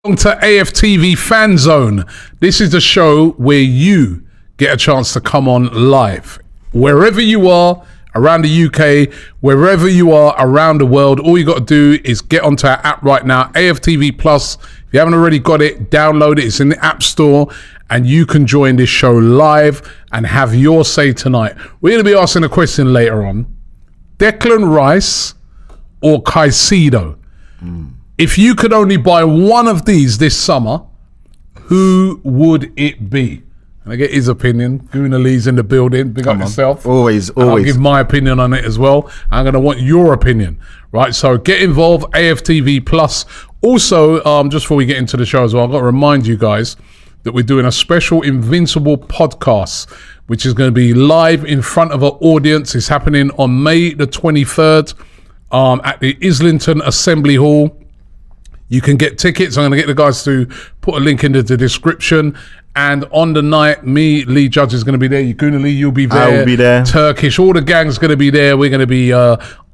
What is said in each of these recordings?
To AFTV FANZONE. This is the show where you get a chance to come on live. Wherever you are around the UK, wherever you are around the world, all you got to do is get onto our app right now, AFTV Plus. If you haven't already got it, download it. It's in the App Store and you can join this show live and have your say tonight. We're going to be asking a question later on. Declan Rice or Caicedo? If you could only buy one of these this summer, who would it be? And I get his opinion. Guna Lee's in the building. Big up yourself. Always. I'll give my opinion on it as well. I'm going to want your opinion, right? So get involved, AFTV Plus. Also, just before we get into the show as well, I've got to remind you guys that we're doing a special Invincible podcast, which is going to be live in front of an audience. It's happening on May the 23rd at the Islington Assembly Hall. You can get tickets. I'm going to get the guys to put a link into the description. And on the night, me, Lee Judge is going to be there. Guna Lee, you'll be there. I will be there. Turkish, all the gang's going to be there. We're going to be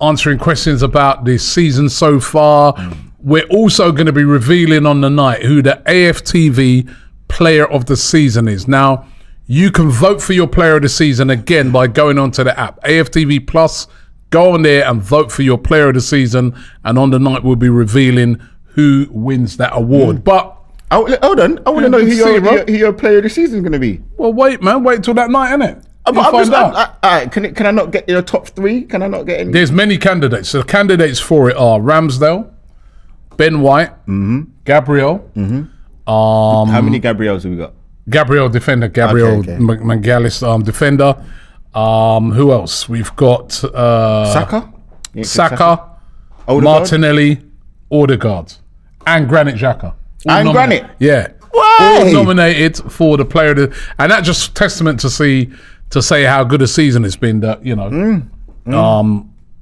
answering questions about this season so far. We're also going to be revealing on the night who the AFTV player of the season is. Now, you can vote for your player of the season again by going onto the app, AFTV Plus. Go on there and vote for your player of the season. And on the night, we'll be revealing who wins that award. But hold on, I want to know who your player of the season is going to be. Well, wait, man, wait till that night, innit? Can I not get your top three? Can I not get any? There's many candidates. So the candidates for it are Ramsdale, Ben White, Gabriel. How many Gabriels have we got? Gabriel defender, Gabriel Okay. McGallis defender. Who else? We've got Saka, Odegaard, Martinelli, Odegaard, and Granit Xhaka. Yeah. Why? All nominated for the player of the, and that's just testament to say how good a season it's been, that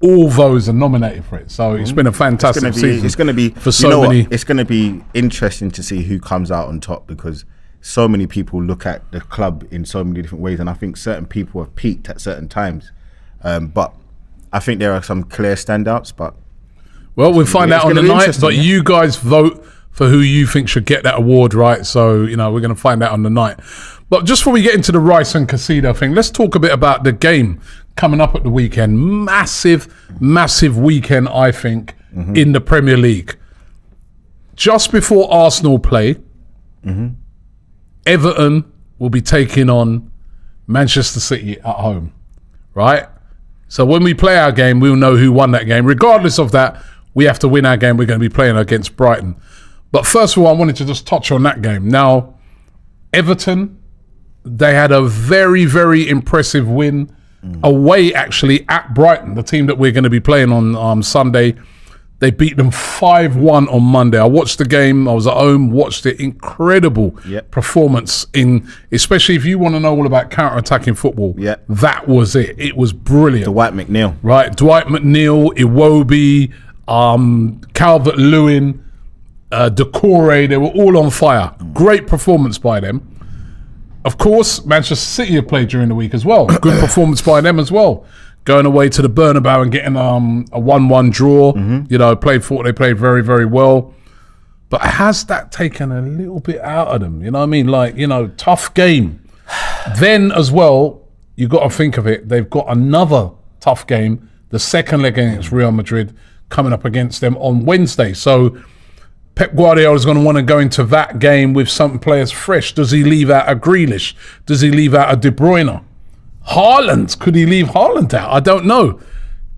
all those are nominated for it. So it's been a fantastic season. It's going to be for so many. It's going to be interesting to see who comes out on top, because so many people look at the club in so many different ways, and I think certain people have peaked at certain times. But I think there are some clear standouts. But well, we'll find out on the night. But you guys vote for who you think should get that award, right? So, we're going to find out on the night. But just before we get into the Rice and Caicedo thing, let's talk a bit about the game coming up at the weekend. Massive weekend, I think, in the Premier League. Just before Arsenal play, Everton will be taking on Manchester City at home, right? So when we play our game, we'll know who won that game. Regardless of that, we have to win our game. We're going to be playing against Brighton. But first of all, I wanted to just touch on that game. Now, Everton, they had a very, very impressive win away, actually, at Brighton, the team that we're going to be playing on Sunday. They beat them 5-1 on Monday. I watched the game. I was at home, watched it. Incredible performance, especially if you want to know all about counter-attacking football. That was it. It was brilliant. Dwight McNeil. Right. Dwight McNeil, Iwobi, Calvert-Lewin, Decore, they were all on fire. Great performance by them. Of course, Manchester City have played during the week as well. Good performance by them as well. Going away to the Bernabeu and getting a 1-1 draw. They played very, very well. But has that taken a little bit out of them? You know what I mean? Tough game. Then as well, you got to think of it. They've got another tough game, the second leg against Real Madrid, coming up against them on Wednesday. So Pep Guardiola is going to want to go into that game with some players fresh. Does he leave out a Grealish? Does he leave out a De Bruyne? Haaland, could he leave Haaland out? I don't know.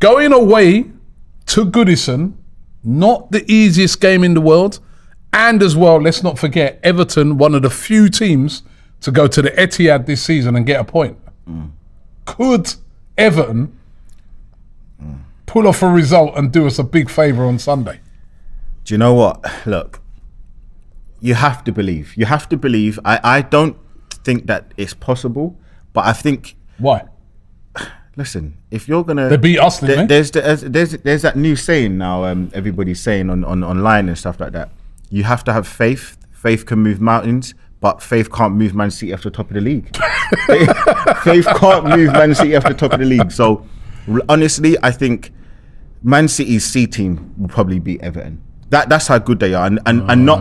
Going away to Goodison, not the easiest game in the world. And as well, let's not forget, Everton, one of the few teams to go to the Etihad this season and get a point. Could Everton pull off a result and do us a big favour on Sunday? Do you know what? Look, you have to believe. You have to believe. I don't think that it's possible, but I think... Why? Listen, if you're gonna... They beat us, didn't they? There's that new saying now, everybody's saying on online and stuff like that. You have to have faith. Faith can move mountains, but faith can't move Man City off the top of the league. Faith can't move Man City off the top of the league. So, honestly, I think Man City's C team will probably beat Everton. That's how good they are, and not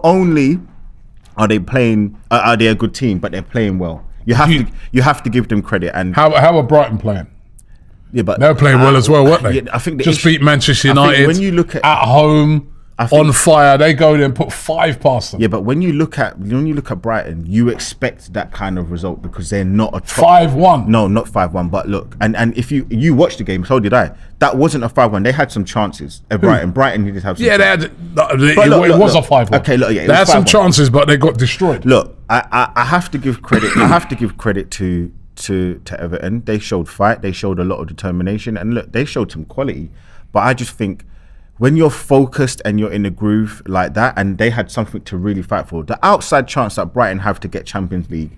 only are they playing, are they a good team, but they're playing well. You have to give them credit. And how are Brighton playing? Yeah, but they're playing well as well, weren't they? Yeah, I think just beat Manchester United. When you look at home, on fire, they go there and put 5 past them. Yeah, but when you look at Brighton, you expect that kind of result because they're not a top 5-1. No, not 5-1. But look, and if you watched the game, so did I. That wasn't a 5-1. They had some chances at Brighton. Brighton did have some. Yeah, chances. It was a 5-1. Okay, look, they had some chances, but they got destroyed. Look, I have to give credit. I have to give credit to Everton. They showed fight. They showed a lot of determination, and look, they showed some quality. But I just think, when you're focused and you're in a groove like that, and they had something to really fight for, the outside chance that Brighton have to get Champions League,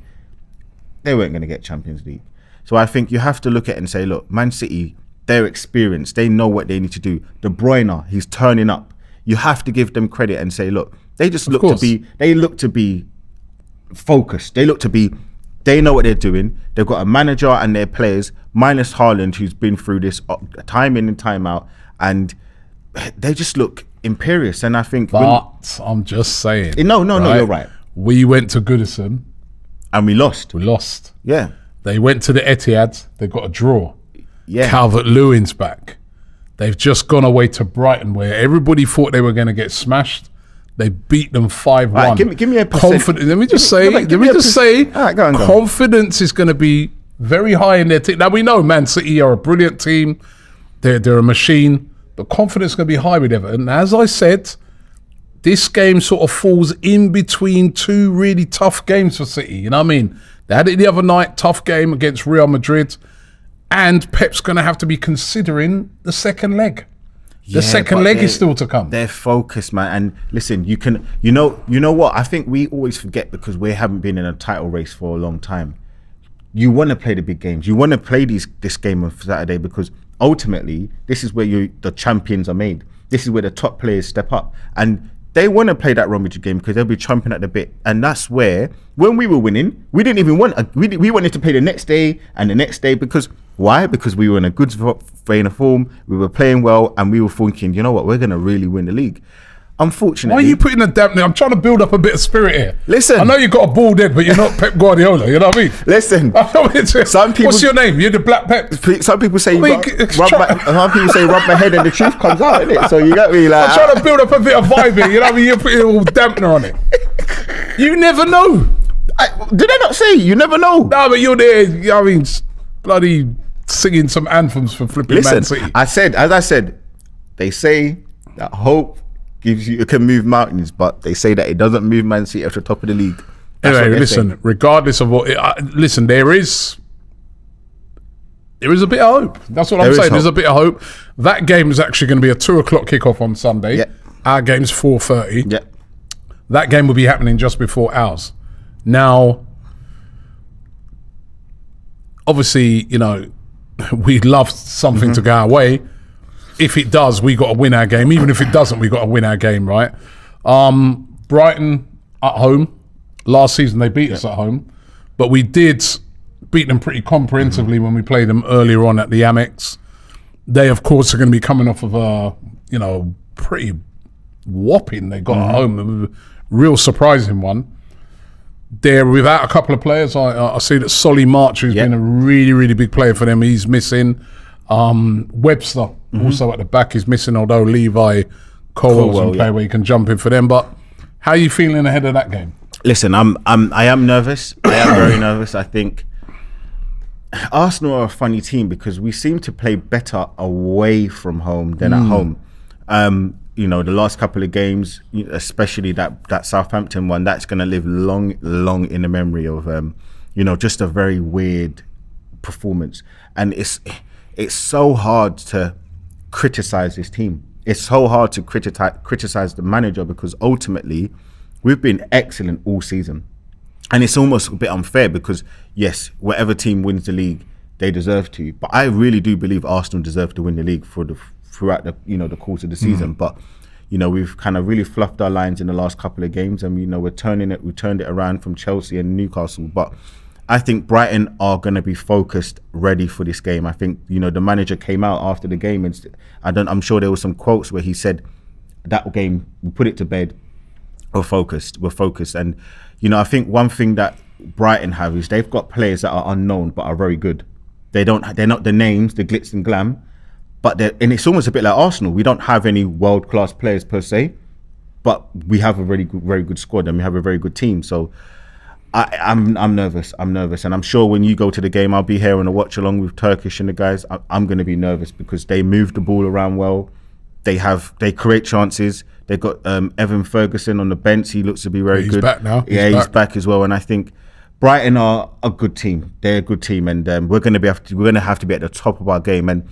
they weren't going to get Champions League. So I think you have to look at it and say, look, Man City, they're experienced. They know what they need to do. De Bruyne, he's turning up. You have to give them credit and say, look, they just look to be focused. They know what they're doing. They've got a manager and their players, minus Haaland, who's been through this time in and time out, and they just look imperious. And I think, but I'm just saying. No, you're right. We went to Goodison and we lost. Yeah. They went to the Etihad. They got a draw. Yeah. Calvert-Lewin's back. They've just gone away to Brighton, where everybody thought they were going to get smashed. They beat them 5-1. Right, give me a confidence. Let me just say, confidence is going to be very high in their team. Now we know Man City are a brilliant team. They're a machine. But confidence is going to be high with Everton. As I said, this game sort of falls in between 2 really tough games for City. You know what I mean? They had it the other night, tough game against Real Madrid. And Pep's going to have to be considering the second leg. The second leg is still to come. They're focused, man. And listen, you know what? I think we always forget, because we haven't been in a title race for a long time. You want to play the big games. You want to play this game on Saturday, because ultimately, this is where the champions are made. This is where the top players step up. And they want to play that Romage game because they'll be chomping at the bit. And that's where, when we were winning, we didn't even want, we wanted to play the next day and the next day. Because why? Because we were in a good vein of form, we were playing well, and we were thinking, you know what, we're going to really win the league. Unfortunately. Why are you putting a dampener? I'm trying to build up a bit of spirit here. Listen. I know you've got a bald head, but you're not Pep Guardiola, you know what I mean? Listen. Some people, what's your name? You're the Black Pep. Some people say some people say rub my head and the truth comes out, innit? So you get me like... I'm trying to build up a bit of vibe here, you know what I mean? You're putting a little dampener on it. You never know. Did I not say you never know? No, but you're there, you know what I mean, bloody singing some anthems for flipping Man City. As I said, they say that hope it can move mountains, but they say that it doesn't move Man City at the top of the league. Anyway, listen, regardless of what, listen, there is a bit of hope. That's what I'm saying. There's a bit of hope. That game is actually going to be a 2:00 kickoff on Sunday. Yeah. Our game's 4:30. Yeah. That game will be happening just before ours. Now, obviously, you know, we'd love something to go our way. If it does, we got to win our game. Even if it doesn't, we got to win our game, right? Brighton at home. Last season they beat us at home, but we did beat them pretty comprehensively when we played them earlier on at the Amex. They, of course, are going to be coming off of a, you know, pretty whopping they got at home. A real surprising one. They're without a couple of players. I see that Solly March, who's been a really, really big player for them, he's missing. Webster also at the back is missing, although Levi Colwell's in play where you can jump in for them. But how are you feeling ahead of that game? Listen, I am nervous. I am very nervous. I think Arsenal are a funny team because we seem to play better away from home than at home. You know, the last couple of games, especially that Southampton one, that's going to live long in the memory of, you know, just a very weird performance. And it's so hard to criticize this team. It's so hard to criticize the manager because ultimately we've been excellent all season. And it's almost a bit unfair because, yes, whatever team wins the league, they deserve to. But I really do believe Arsenal deserve to win the league throughout the, you know, the course of the season. But, you know, we've kind of really fluffed our lines in the last couple of games, and, you know, we turned it around from Chelsea and Newcastle. But I think Brighton are going to be focused, ready for this game. I think, you know, the manager came out after the game and I'm sure there were some quotes where he said that game, we put it to bed, we're focused. And, you know, I think one thing that Brighton have is they've got players that are unknown but are very good. They're not the names, the glitz and glam, but and it's almost a bit like Arsenal. We don't have any world-class players per se, but we have a very good squad and we have a very good team. So I'm nervous, and I'm sure when you go to the game, I'll be here on a watch along with Turkish and the guys. I'm going to be nervous because they move the ball around well. They create chances. They've got Evan Ferguson on the bench. He looks to be very good. He's back now. He's back as well. And I think Brighton are a good team. They're a good team, and we're going to have to be at the top of our game. And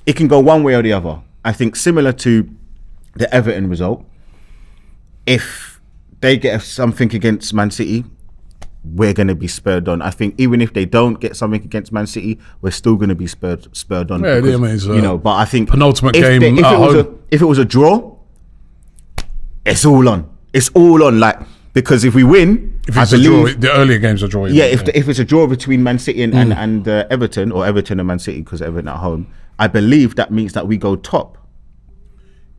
it can go one way or the other. I think similar to the Everton result, if they get something against Man City, we're going to be spurred on. I think even if they don't get something against Man City, we're still going to be spurred on. Yeah, because, you know. But I think penultimate game at home. If it was a draw, it's all on. It's all on. Like, because if we win, if it's a draw, the earlier games are drawing. Yeah, if it's a draw between Man City and Everton, or Everton and Man City, because Everton at home, I believe that means that we go top.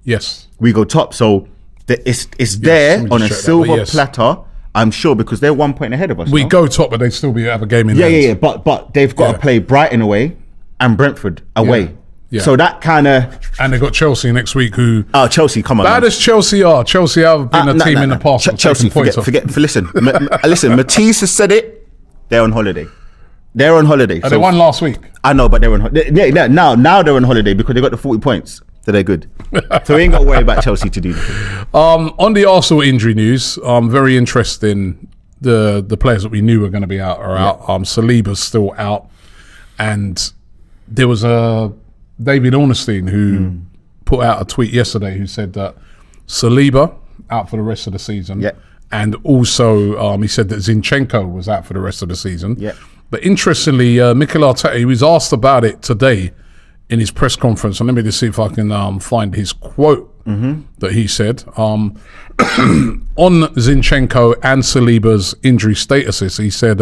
Yes, we go top. So it's there on a silver platter. I'm sure, because they're 1 point ahead of us. We go top, but they still have a game in hand. Yeah. But they've got to play Brighton away and Brentford away. Yeah. So that kind of... And they've got Chelsea next week who... Oh, Chelsea, come on. Bad as Chelsea are. Chelsea have been a team in the past. Chelsea, listen, Matisse has said it. They're on holiday. They won last week. I know, but they're on holiday. Yeah, now they're on holiday because they got the 40 points. So they're good. So we ain't got to worry about Chelsea to do that. On the Arsenal injury news, very interesting. The players that we knew were going to be out are out. Saliba's still out. And there was a David Ornstein who put out a tweet yesterday who said that Saliba out for the rest of the season. Yeah. And also he said that Zinchenko was out for the rest of the season. Yeah. But interestingly, Mikel Arteta, he was asked about it today in his press conference, and let me just see if I can find his quote that he said on Zinchenko and Saliba's injury statuses. He said,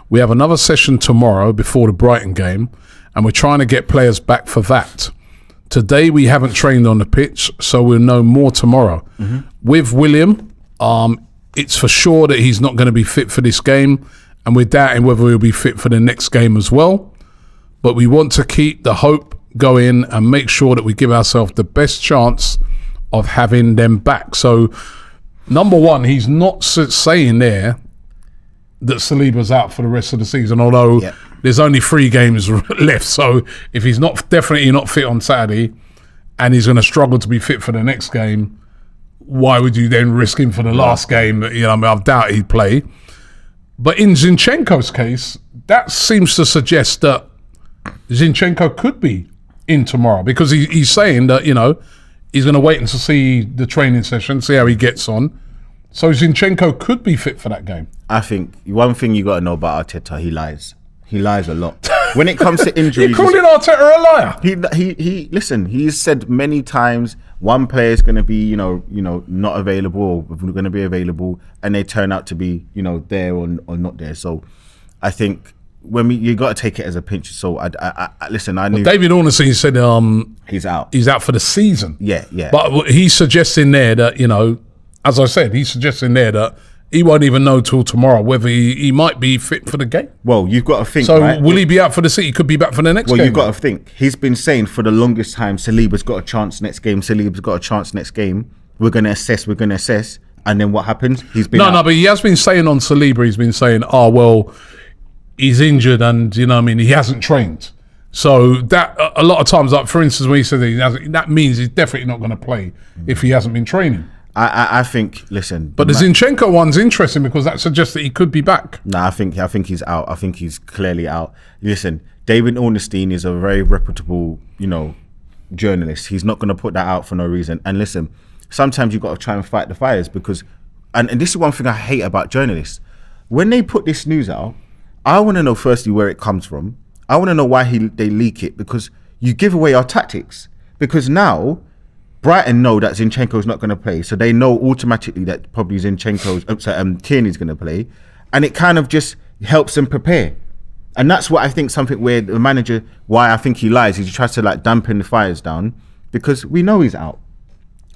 we have another session tomorrow before the Brighton game, and we're trying to get players back for that. Today we haven't trained on the pitch, so we'll know more tomorrow. With William, it's for sure that he's not going to be fit for this game, and we're doubting whether he'll be fit for the next game as well. But we want to keep the hope going and make sure that we give ourselves the best chance of having them back. So, number one, he's not saying there that Saliba's out for the rest of the season, although there's only 3 games left. So, if he's definitely not fit on Saturday and he's going to struggle to be fit for the next game, why would you then risk him for the last game? You know, I doubt he'd play. But in Zinchenko's case, that seems to suggest that Zinchenko could be in tomorrow, because he's saying that, you know, he's going to wait until see the training session, see how he gets on. So Zinchenko could be fit for that game. I think one thing you got to know about Arteta, he lies. He lies a lot. When it comes to injuries... You're calling Arteta a liar? Listen, he's said many times one player is going to be, you know, not available or going to be available, and they turn out to be, you know, there or not there. So I think... you got to take it as a pinch of salt. Listen. I knew David Ornstein said he's out. He's out for the season. Yeah. But he's suggesting there that, you know, as I said, he's suggesting there that he won't even know till tomorrow whether he might be fit for the game. Well, you've got to think. So right? will he be out for the City? He could be back for the next game. Well, you've got to think. He's been saying for the longest time, Saliba's got a chance next game. Saliba's got a chance next game. We're going to assess. And then what happens? He's been out. No, but he has been saying on Saliba, he's been saying, oh, well, he's injured and, you know what I mean, he hasn't trained. So that a lot of times, like for instance, when he said that he hasn't, that means he's definitely not going to play if he hasn't been training. I think, listen. But the Zinchenko one's interesting because that suggests that he could be back. No, I think he's out. I think he's clearly out. Listen, David Ornstein is a very reputable, you know, journalist. He's not going to put that out for no reason. And listen, sometimes you've got to try and fight the fires because, and this is one thing I hate about journalists. When they put this news out, I want to know firstly where it comes from. I want to know why they leak it, because you give away our tactics. Because now Brighton know that Zinchenko's not going to play, so they know automatically that probably Tierney's going to play, and it kind of just helps them prepare. And that's what I think, something where the manager, why I think he lies, is he tries to like dampen the fires down because we know he's out.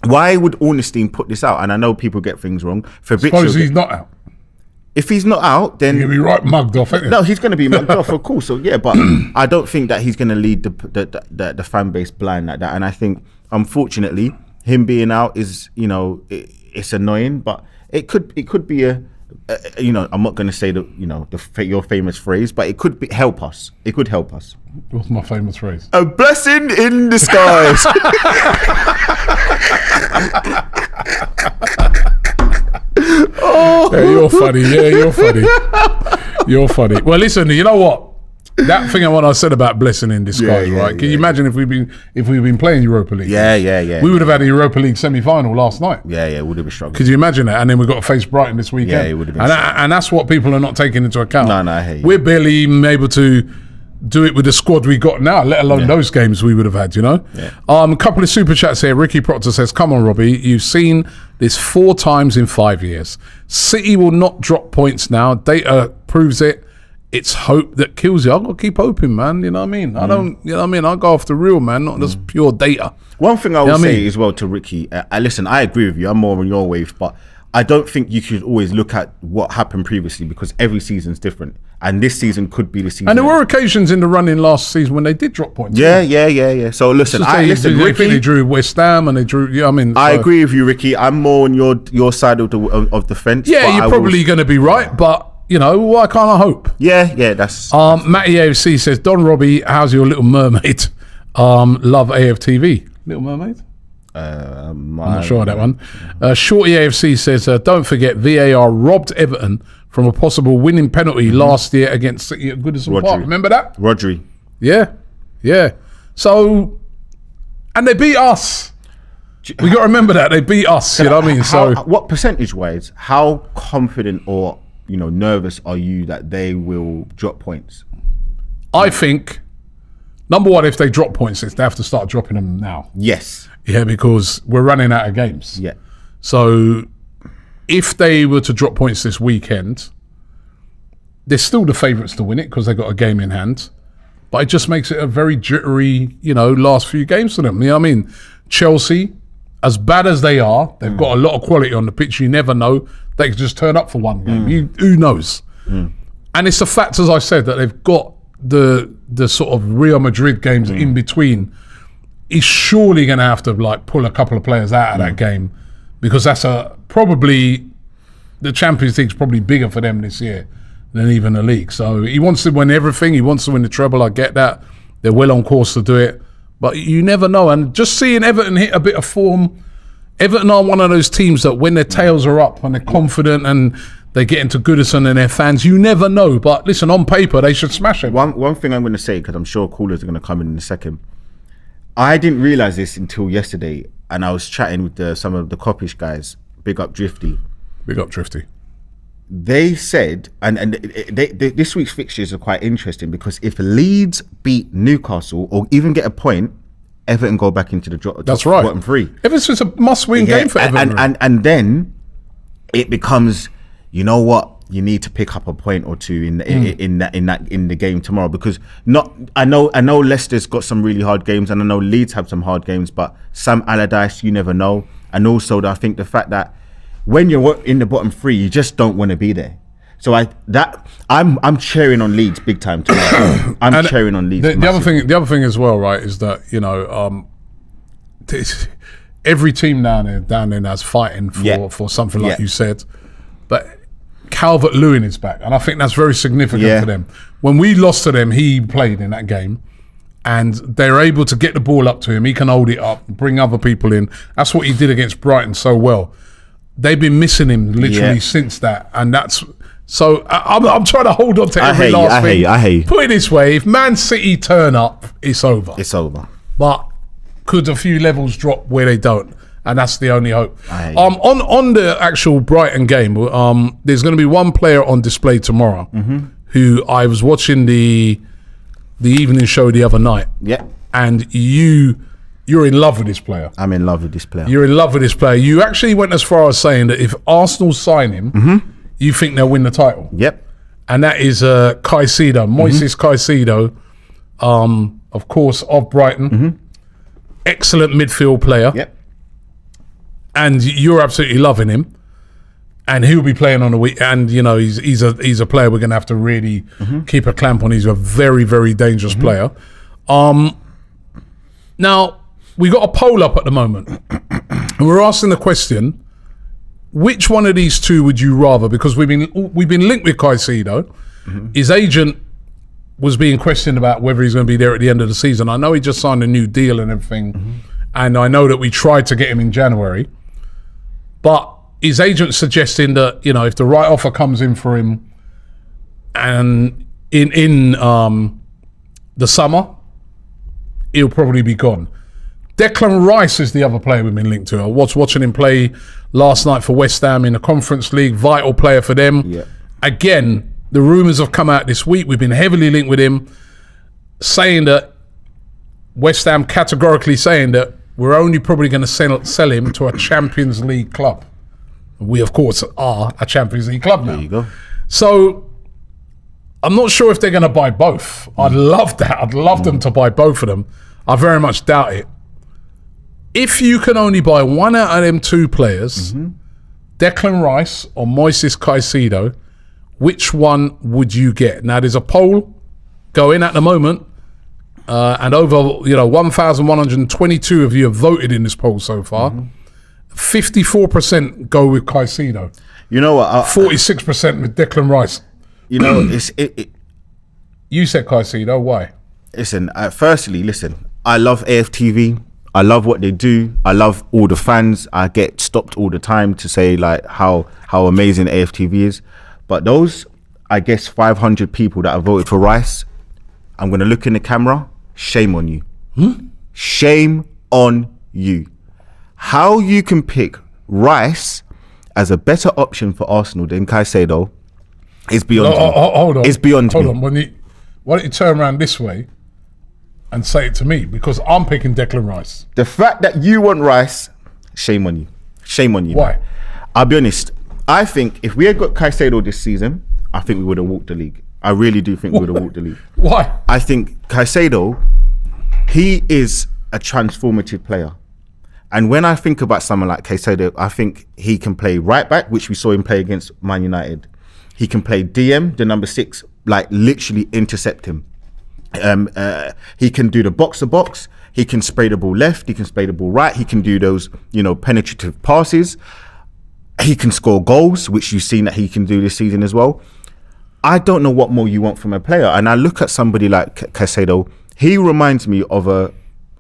Why would Ornstein put this out? And I know people get things wrong. Suppose he's not out. If he's not out, then he'll be right mugged off. No, he's going to be mugged off, of course. So yeah, but I don't think that he's going to lead the fan base blind like that. And I think, unfortunately, him being out is, you know, it's annoying. But it could be a you know, I'm not going to say your famous phrase, but it could help us. It could help us. What's my famous phrase? A blessing in disguise. Oh. Yeah, you're funny. Yeah, you're funny. You're funny. Well, listen, you know what? That thing I said about blessing in disguise, right? Can you imagine if we've been playing Europa League? Yeah. We would have had a Europa League semi-final last night. Yeah, it would have been struggling. Could you imagine that? And then we've got to face Brighton this weekend. Yeah, it would have been and that's what people are not taking into account. No, I hear you. We're barely even able to do it with the squad we got now, let alone those games we would have had, you know? Yeah. A couple of super chats here. Ricky Proctor says, come on, Robbie, you've seen this 4 times in 5 years. City will not drop points now. Data proves it. It's hope that kills you. I've got to keep hoping, man. You know what I mean? I don't, you know what I mean? I go off the real, man, not just pure data. One thing I will say as well to Ricky, listen, I agree with you. I'm more on your wave, but I don't think you should always look at what happened previously because every season's different. And this season could be the season. And there were occasions in the running last season when they did drop points. Yeah. So listen, Ricky, they drew West Ham and they drew. Yeah, I mean, I agree with you, Ricky. I'm more on your side of the fence. Yeah, you're probably going to be right, but you know, why can't I hope? Yeah. That's. Matty AFC says, Don Robbie, how's your Little Mermaid? Love AFTV. Little Mermaid. I'm not sure of that one. Shorty AFC says, don't forget VAR robbed Everton from a possible winning penalty last year against City at Goodison Park. Remember that? Rodri. Yeah. So, and they beat us. We got to remember that they beat us. You know what I mean? So, what percentage-wise, how confident or nervous are you that they will drop points? I think number one, if they drop points, they have to start dropping them now. Yes. Yeah, because we're running out of games. Yeah. So if they were to drop points this weekend, they're still the favourites to win it because they've got a game in hand. But it just makes it a very jittery, last few games for them. You know what I mean? Chelsea, as bad as they are, they've got a lot of quality on the pitch. You never know. They could just turn up for one game. Who knows? And it's the fact, as I said, that they've got the sort of Real Madrid games in between. He's surely going to have to pull a couple of players out of that game because that's probably the Champions League's probably bigger for them this year than even the league. So he wants to win everything. He wants to win the treble. I get that. They're well on course to do it. But you never know. And just seeing Everton hit a bit of form, Everton are one of those teams that when their tails are up and they're confident and they get into Goodison and their fans, you never know. But listen, on paper, they should smash it. One thing I'm going to say, because I'm sure callers are going to come in a second. I didn't realise this until yesterday, and I was chatting with some of the Coppish guys. Big up Drifty. Big up Drifty. They said, and this week's fixtures are quite interesting because if Leeds beat Newcastle or even get a point, Everton go back into the bottom three. Everton's a must-win game for Everton. And then it becomes, you know what? You need to pick up a point or two in the game tomorrow because I know Leicester's got some really hard games and I know Leeds have some hard games, but Sam Allardyce, you never know. And also I think the fact that when you're in the bottom three, you just don't want to be there. So I'm cheering on Leeds big time tomorrow. I'm cheering on Leeds. The other thing as well, right, is that every team down there that's fighting for something like you said, but Calvert-Lewin is back, and I think that's very significant for them. When we lost to them, he played in that game, and they're able to get the ball up to him. He can hold it up, bring other people in. That's what he did against Brighton so well. They've been missing him literally since that, and that's so. I'm trying to hold on to every last thing. I hear you. Put it this way: if Man City turn up, it's over. It's over. But could a few levels drop where they don't? And that's the only hope. On the actual Brighton game, there's going to be one player on display tomorrow who I was watching the evening show the other night. Yeah. And you're in love with this player. I'm in love with this player. You're in love with this player. You actually went as far as saying that if Arsenal sign him, you think they'll win the title. Yep. and that is Caicedo, Moises Caicedo, of course, of Brighton. Excellent midfield player. Yep. And you're absolutely loving him. And he'll be playing on the week. And, you know, he's a player we're going to have to really keep a clamp on. He's a very, very dangerous player. Now, we got a poll up at the moment. And we're asking the question, which one of these two would you rather? Because we've been linked with Caicedo. His agent was being questioned about whether he's going to be there at the end of the season. I know he just signed a new deal and everything. And I know that we tried to get him in January. But his agent's suggesting that, you know, if the right offer comes in for him and in the summer, he'll probably be gone. Declan Rice is the other player we've been linked to. I was watching him play last night for West Ham in the Conference League. Vital player for them. Yeah. Again, the rumours have come out this week. We've been heavily linked with him, saying that West Ham categorically saying that we're only probably going to sell him to a Champions League club. We, of course, are a Champions League club now. There you go. So I'm not sure if they're going to buy both. I'd love that. I'd love them to buy both of them. I very much doubt it. If you can only buy one out of them two players, Declan Rice or Moises Caicedo, which one would you get? Now, there's a poll going at the moment, and over 1,122 of you have voted in this poll so far. 54% go with Caicedo. You know what? 46% with Declan Rice. You know, You said Caicedo. Why? Listen, firstly, listen. I love AFTV. I love what they do. I love all the fans. I get stopped all the time to say like how amazing AFTV is. But those, I guess, 500 people that have voted for Rice, I'm going to look in the camera. Shame on you. Shame on you. How you can pick Rice as a better option for Arsenal than Caicedo is beyond me. Hold on. It's beyond me. Hold on. Why don't you turn around this way and say it to me? Because I'm picking Declan Rice. The fact that you want Rice, shame on you. Shame on you. Why? I'll be honest. I think if we had got Caicedo this season, I think we would have walked the league. I really do think we would have walked the league. Why? I think Caicedo, he is a transformative player. And when I think about someone like Caicedo, I think he can play right back, which we saw him play against Man United. He can play DM, the number 6, like literally intercept him. He can do the box to box. He can spray the ball left. He can spray the ball right. He can do those, penetrative passes. He can score goals, which you've seen that he can do this season as well. I don't know what more you want from a player. And I look at somebody like Caicedo. He reminds me of a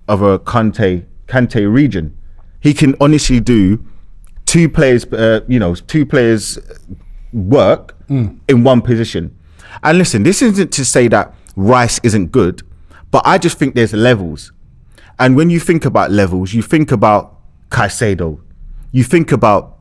Kante region. He can honestly do two players work in one position. And listen, this isn't to say that Rice isn't good, but I just think there's levels. And when you think about levels, you think about Caicedo. You think about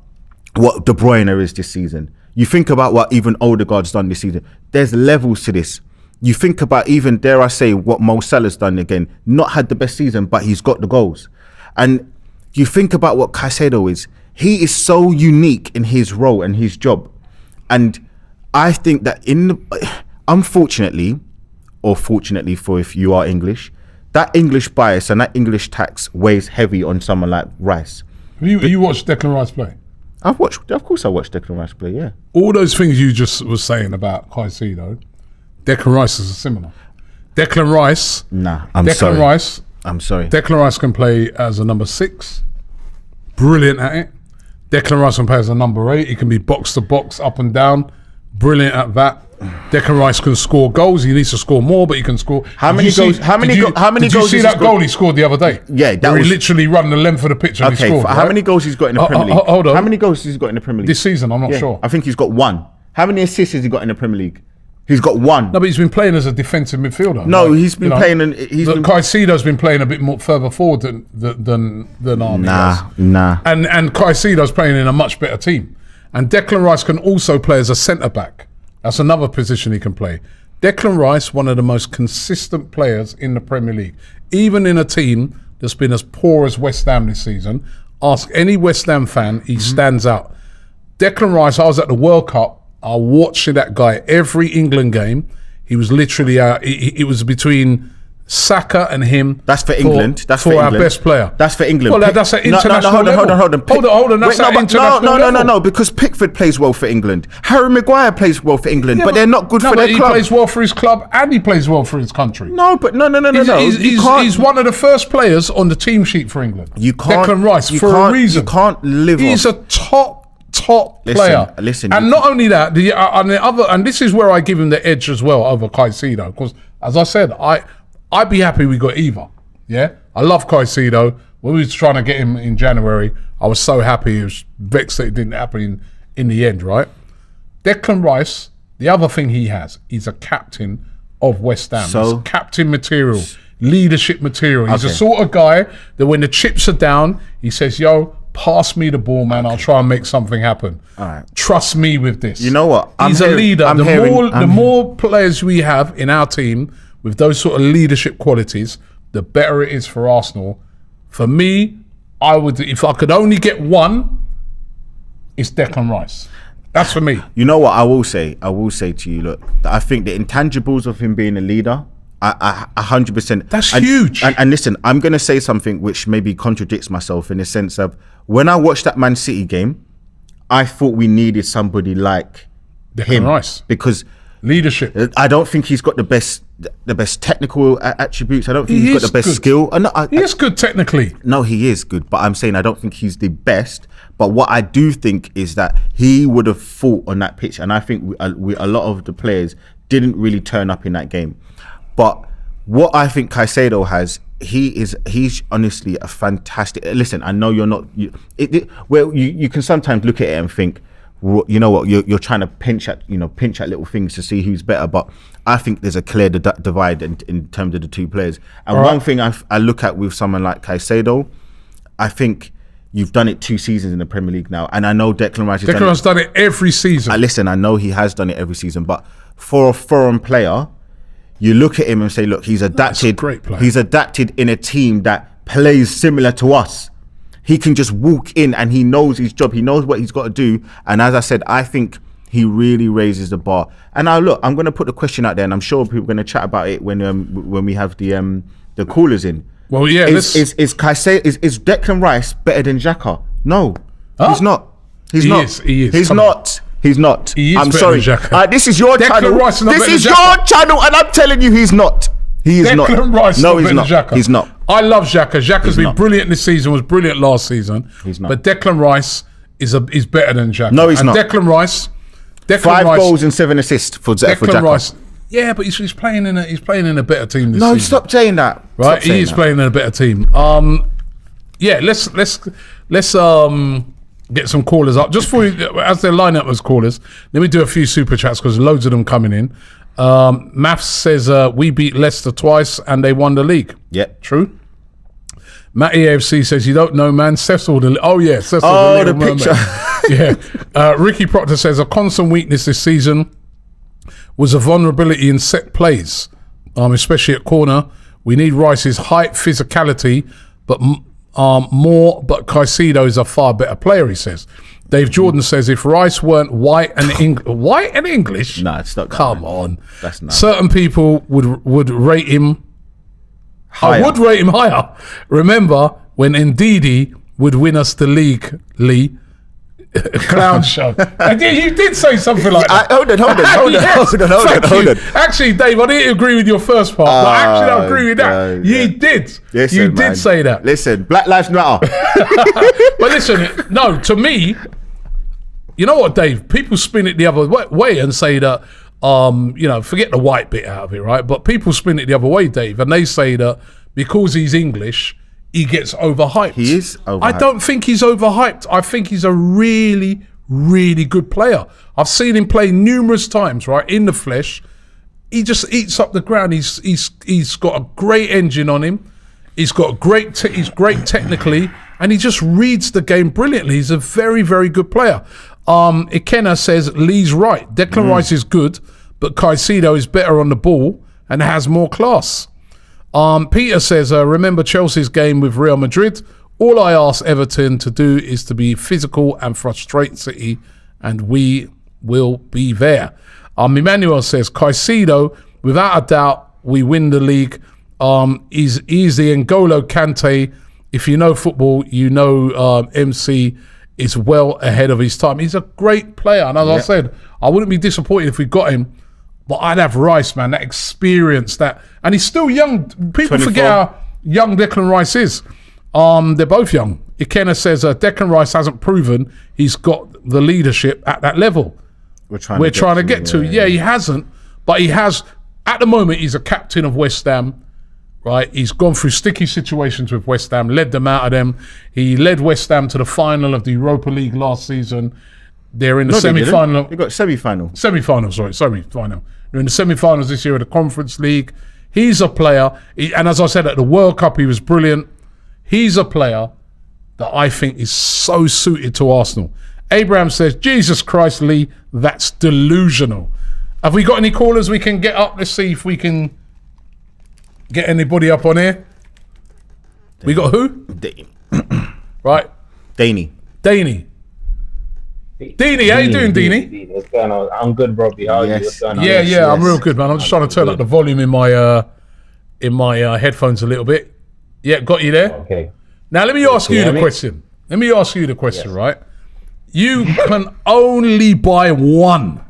what De Bruyne is this season. You think about what even Odegaard's done this season. There's levels to this. You think about even, dare I say, what Mo Salah's done again. Not had the best season, but he's got the goals. And you think about what Caicedo is. He is so unique in his role and his job. And I think that unfortunately, or fortunately for if you are English, that English bias and that English tax weighs heavy on someone like Rice. You watched Declan Rice play? Of course I watched Declan Rice play, yeah. All those things you just was saying about Caicedo, Declan Rice is similar. Declan Rice... Nah, I'm sorry. Declan Rice can play as a number 6. Brilliant at it. Declan Rice can play as a number 8. He can be box to box, up and down. Brilliant at that. Declan Rice can score goals. He needs to score more, but he can score. Did you see that goal he scored the other day? Yeah, he literally ran the length of the pitch and he scored. How many goals he's got in the Premier League? Hold on. How many goals has he got in the Premier League? This season, I'm not sure. I think he's got 1. How many assists has he got in the Premier League? He's got 1. No, but he's been playing as a defensive midfielder. No, he's been playing. Caicedo's been playing a bit more further forward than Army does. Nah. And Caicedo's playing in a much better team. And Declan Rice can also play as a centre back. That's another position he can play. Declan Rice, one of the most consistent players in the Premier League, even in a team that's been as poor as West Ham this season. Ask any West Ham fan, he stands out. Declan Rice, I was at the World Cup are watching that guy every England game. He was literally it was between Saka and him. That's for England. That's for our England. best player. That's for England. Well, that's at international hold on. Hold on. That's at international level. No. Because Pickford plays well for England. Harry Maguire plays well for England, but they're not good for their club. He plays well for his club and he plays well for his country. No. He's one of the first players on the team sheet for England. You can't. Declan Rice for a reason. You can't live. He's a top player. Listen. And not only that, and this is where I give him the edge as well over Caicedo, because as I said, I'd be happy we got either. Yeah, I love Caicedo. When we was trying to get him in January, I was so happy. It was vexed that it didn't happen in the end, right? Declan Rice, the other thing he has, he's a captain of West Ham. He's captain material, leadership material. He's the sort of guy that when the chips are down, he says, yo, pass me the ball, man. I'll try and make something happen. All right. Trust me with this. You know what? He's a leader. The more players we have in our team with those sort of leadership qualities, the better it is for Arsenal. For me, I would, if I could only get one, it's Declan Rice. That's for me. You know what I will say? I will say to you, look, I think the intangibles of him being a leader, 100%. That's huge. And listen, I'm going to say something which maybe contradicts myself in the sense of when I watched that Man City game, I thought we needed somebody like Declan Rice, because leadership. I don't think he's got the best technical attributes. I don't think he's got the best skill. He is good technically. No, he is good, but I'm saying I don't think he's the best. But what I do think is that he would have fought on that pitch, and I think a lot of the players didn't really turn up in that game. But what I think Caicedo has, he's honestly a fantastic. Listen, I know you're not. You can sometimes look at it and think, you know what, you're trying to pinch at little things to see who's better, but I think there's a clear divide in terms of the two players. And one thing I look at with someone like Caicedo, I think you've done it 2 seasons in the Premier League now, and I know Declan Rice has done it every season. Listen, I know he has done it every season, but for a foreign player, you look at him and say, look, he's adapted. Great player. He's adapted in a team that plays similar to us. He can just walk in and he knows his job. He knows what he's got to do. And as I said, I think he really raises the bar. And now look, I'm going to put the question out there, and I'm sure people are going to chat about it when we have the callers in. Well, yeah. Is Declan Rice better than Xhaka? No, he's not. He is. He's not. He's not. I'm sorry. This is your channel. This is your channel, and I'm telling you, he's not. He is not. Declan Rice. No, he's not. He's not. I love Xhaka. Xhaka's been brilliant this season. Was brilliant last season. He's not. But Declan Rice is better than Xhaka. No, he's not. Declan Rice. 5 goals and 7 assists for Xhaka. Rice. Yeah, but he's playing in a better team this season. No, stop saying that. Right, he is playing in a better team. Yeah, let's get some callers up just for you, as they line up as callers. Let me do a few super chats because loads of them coming in. Maths says we beat Leicester twice and they won the league. Yeah, true. Matty AFC says you don't know, man. Cecil the picture. Yeah. Ricky Proctor says a constant weakness this season was a vulnerability in set plays, especially at corner. We need Rice's height, physicality, but Caicedo is a far better player, he says. Dave Jordan says if Rice weren't white and English, no, it's not. Come on, that's not. Certain people would rate him higher. I would rate him higher. Remember when Ndidi would win us the league, Lee? Clown show. You did say something like that. Hold on. Actually, Dave, I didn't agree with your first part, but actually I agree with that. You did. Listen, you did say that. Listen, Black Lives Matter. But listen, no, to me, you know what, Dave? People spin it the other way and say that, forget the white bit out of it, right? But people spin it the other way, Dave, and they say that because he's English, he gets overhyped. He is overhyped. I don't think he's overhyped. I think he's a really, really good player. I've seen him play numerous times, right, in the flesh. He just eats up the ground. He's got a great engine on him. He's got he's great technically, and he just reads the game brilliantly. He's a very, very good player. Ikenna says Lee's right. Declan Rice is good, but Caicedo is better on the ball and has more class. Peter says, remember Chelsea's game with Real Madrid? All I ask Everton to do is to be physical and frustrate City, and we will be there. Emmanuel says, Caicedo, without a doubt, we win the league. He's the N'Golo Kante. If you know football, you know MC is well ahead of his time. He's a great player. And as I said, I wouldn't be disappointed if we got him. But I'd have Rice, man, that experience. And he's still young. People 24. forget how young Declan Rice is. They're both young. Ikenna says Declan Rice hasn't proven he's got the leadership at that level we're trying to get to. Yeah, he hasn't. But he has, at the moment, he's a captain of West Ham. Right, he's gone through sticky situations with West Ham, led them out of them. He led West Ham to the final of the Europa League last season. They're in the semi-final. They got semi-final. Semi-final. They're in the semi-finals this year of the Conference League. He's a player, and as I said, at the World Cup, he was brilliant. He's a player that I think is so suited to Arsenal. Abraham says, Jesus Christ, Lee, that's delusional. Have we got any callers we can get up? Let's see if we can get anybody up on here. We got who? Right. Daney. Deanie, how you doing, Deanie? What's going on? I'm good, Robbie. How are you? What's going on? Yeah, I'm real good, man. I'm just trying to turn up the volume in my headphones a little bit. Yeah, got you there. Okay. Now let me ask you the question. Right? You can only buy one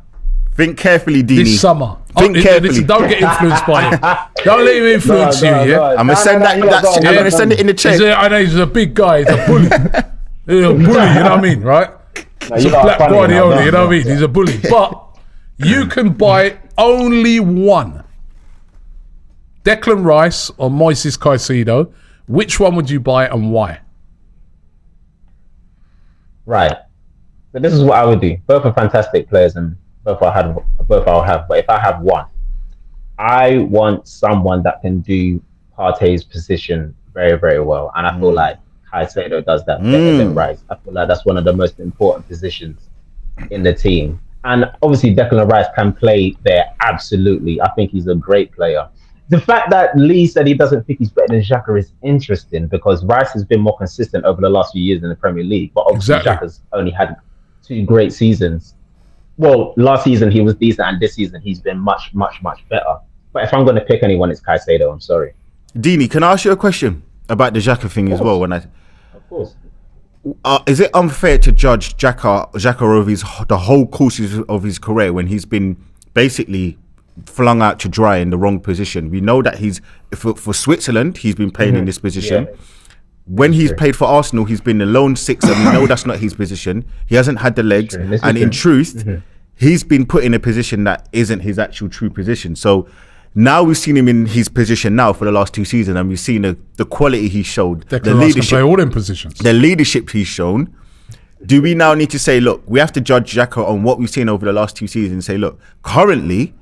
Think carefully, Deanie. this summer. Think carefully. Listen, don't get influenced by him. Don't let him influence you, yeah? I'm gonna send I'm gonna send it in the chat. I know he's a big guy. He's a bully. He's a bully, you know what I mean, right? He's a black Guardiola, you know what I mean? He's a bully. But you can buy only one. Declan Rice or Moises Caicedo. Which one would you buy and why? Right. So this is what I would do. Both are fantastic players and both I'll have. But if I have one, I want someone that can do Partey's position very, very well. And I feel like Caicedo does that better than Rice. I feel like that's one of the most important positions in the team. And obviously Declan Rice can play there, absolutely. I think he's a great player. The fact that Lee said he doesn't think he's better than Xhaka is interesting because Rice has been more consistent over the last few years in the Premier League. But obviously Xhaka's only had 2 great seasons. Well, last season he was decent and this season he's been much, much, much better. But if I'm going to pick anyone, it's Caicedo. I'm sorry. Deanie, can I ask you a question about the Xhaka thing as well? Of course. Is it unfair to judge Xhaka over the whole course of his career when he's been basically flung out to dry in the wrong position? We know that he's for Switzerland he's been playing in this position. When he's played for Arsenal, he's been the lone six, and we know that's not his position. He hasn't had the legs, and in truth, he's been put in a position that isn't his actual true position. So now we've seen him in his position now for the last 2 seasons, and we've seen the quality he showed, the leadership, play all in positions, the leadership he's shown. Do we now need to say, look, we have to judge Xhaka on what we've seen over the last 2 seasons and say, look, currently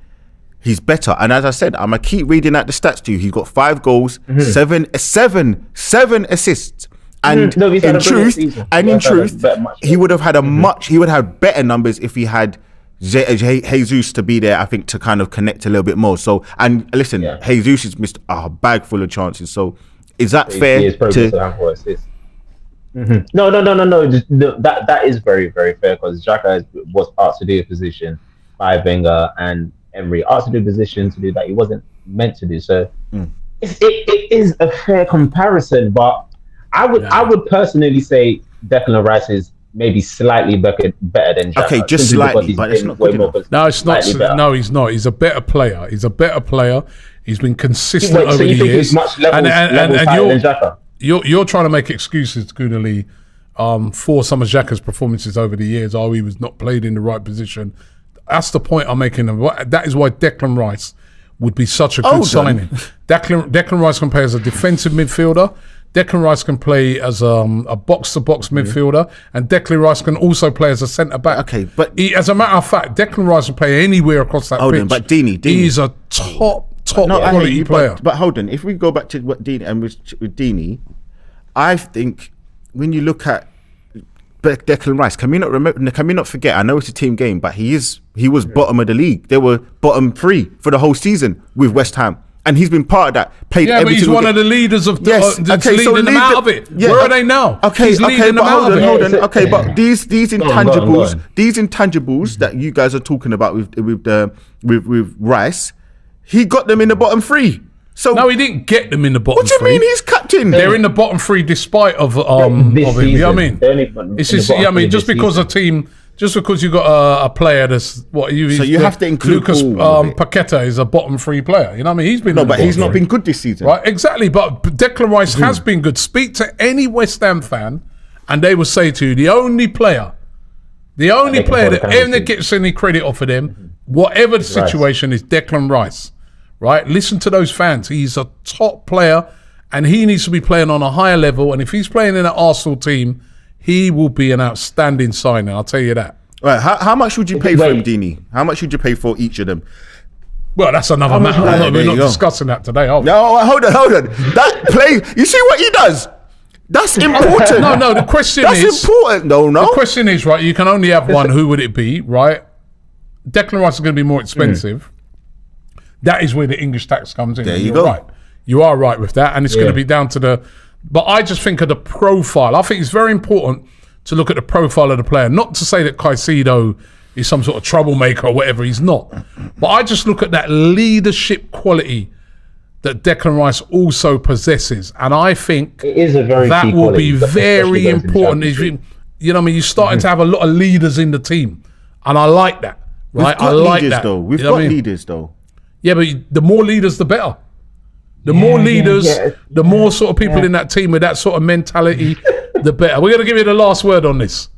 he's better. And as I said, I'm gonna keep reading out the stats to you. He's got 5 goals, 7 assists. And in truth, he would have had he would have better numbers if he had Jesus to be there, I think, to kind of connect a little bit more. So, and listen, Jesus has missed a bag full of chances. So is that fair No. That is very, very fair because Xhaka was asked to do a position by Wenger and Emery, asked to do a position to do that he wasn't meant to do. So it is a fair comparison, but I would personally say Declan Rice is maybe slightly better than Xhaka. Okay, just slightly, but it's not good enough. No, it's not. No, he's not. He's a better player. He's been consistent over the years. Much levels higher than Xhaka? You're trying to make excuses, Gunali, for some of Xhaka's performances over the years. He was not played in the right position. That's the point I'm making. That is why Declan Rice would be such a good signing. Declan Rice can play as a defensive midfielder. Declan Rice can play as a box-to-box midfielder, and Declan Rice can also play as a centre-back. Okay, but as a matter of fact, Declan Rice will play anywhere across that pitch. But Deanie, he's a top quality player. But hold on, if we go back to what Deanie and with Deanie, I think when you look at Declan Rice, can we not forget? I know it's a team game, but he was bottom of the league. They were bottom 3 for the whole season with West Ham. and he's been part of that. Played Yeah, but every he's single one game. of the leaders of the, Yes, that's okay, so leading them lead out the- of it. yeah, Where are they now? Okay, He's leading but them out hold of on, it. hold on. Yeah, Okay, but these Go on, intangibles, go on. these intangibles that you guys are talking about with Rice, he got them in the bottom three. So No, he didn't get them in the bottom what do you three. mean he's captain? They're in the bottom three despite of This him. You know season, what I mean? they're only It's in the just, yeah, I bottom mean, three just this because season. a team, just because you got a player that's what you. So you have to include Lucas all of it. Paqueta is a bottom three player. You know what I mean? He's been No, in the but he's bottom not three. been good this season. Right, exactly. But Declan Rice has been good. Speak to any West Ham fan, and they will say to you, the only player they can that hold a ever penalty. gets any credit off of them, whatever the situation is, Declan Rice. Right? Listen to those fans. He's a top player, and he needs to be playing on a higher level. And if he's playing in an Arsenal team, he will be an outstanding signing. I'll tell you that. Right, how much would you pay for him, Wait. Dini? How much would you pay for each of them? Well, that's another matter. there We're you not go. discussing that today, are we? No, hold on. That play, you see what he does? That's important. No, the question That's is... important, though, no? The question is, right, you can only have one. Who would it be, right? Declan Rice is going to be more expensive. That is where the English tax comes in. There and you you're go. right. You are right with that. And it's going Yeah. to be down to the... But I just think of the profile. I think it's very important to look at the profile of the player. Not to say that Caicedo is some sort of troublemaker or whatever. He's not. But I just look at that leadership quality that Declan Rice also possesses. And I think It is a very that key will quality, be especially very those in the important. If Championship. you know what I mean? You're starting to have a lot of leaders in the team. And I like that. We've Right? got I like leaders, that. though. We've You know got what I mean? leaders, though. Yeah, but the more leaders, the better. The more leaders, the more sort of people in that team with that sort of mentality, the better. We're going to give you the last word on this.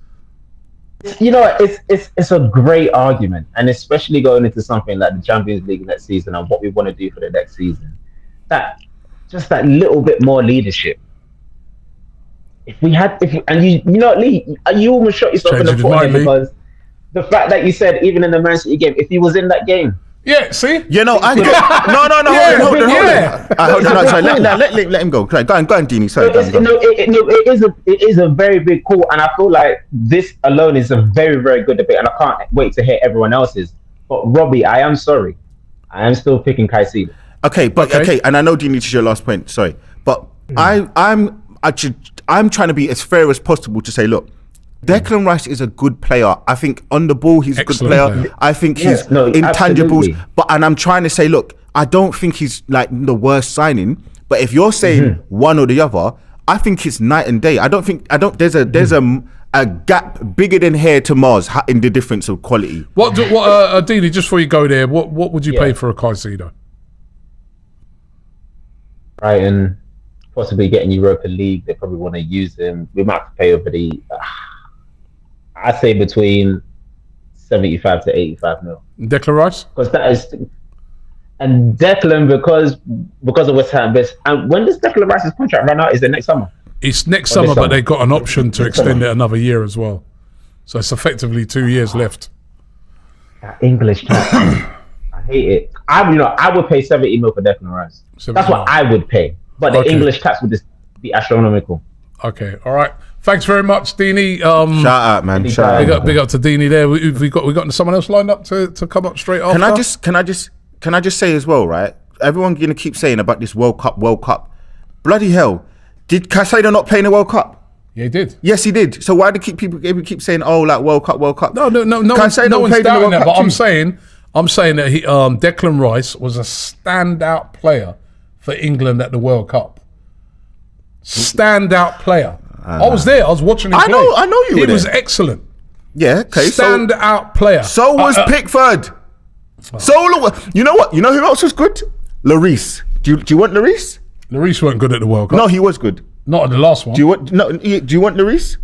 You know, it's a great argument, and especially going into something like the Champions League next season and what we want to do for the next season. That just that little bit more leadership. If we had, you know, Lee, you almost shot yourself in the Changing his foot mind, there Lee. because the fact that you said even in the Man City game, if he was in that game, Yeah, see? You know, I get... No, Yeah, hold on. yeah. Hold on, no, sorry, let him go. Go on, Dini. Sorry, go on. it is a very big call, and I feel like this alone is a very, very good debate, and I can't wait to hear everyone else's. But Robbie, I am sorry, I am still picking Caicedo. Okay, and I know Dini, this is your last point. Sorry, but I'm trying to be as fair as possible to say, look, Declan Rice is a good player. I think on the ball he's Excellent a good player. player. I think Yeah, his no, intangibles. absolutely. And I'm trying to say, look, I don't think he's like the worst signing. But if you're saying one or the other, I think it's night and day. There's a gap bigger than here to Mars in the difference of quality. Dini, just before you go there, what would you Yeah. pay for a Caicedo? Brighton possibly getting Europa League. They probably want to use him. We might have to pay over the. I'd say between 75 to 85 mil. Declan Rice? Because that is, and Declan because of West Ham. And when does Declan Rice's contract run out? Is it next summer? It's next Or this summer, but summer. they've got an option to extend it another year as well. So it's effectively 2 years left. That English tax. I hate it. I would pay 70 mil for Declan Rice. 70 That's what mil. I would pay. But the Okay. English tax would just be astronomical. Okay, all right. Thanks very much, Dini. Shout out, man. Shout out. Big up to Dini there. We got someone else lined up to come up straight after. Can I just say as well, right? Everyone's gonna keep saying about this World Cup. Bloody hell. Did Caicedo not play in the World Cup? Yeah, he did. Yes, he did. So why do people keep saying, oh, like World Cup? No. Caicedo No one's played in the doubting World that. Cup But too. I'm saying that Declan Rice was a standout player for England at the World Cup. Standout player. I was there. I was watching him I play. know you were He was there. excellent. Yeah, okay. Standout player. So was Pickford. You know what? You know who else was good? Lloris. Do you want Lloris? Lloris weren't good at the World Cup. No, he was good. Not at the last one. Do you want Lloris?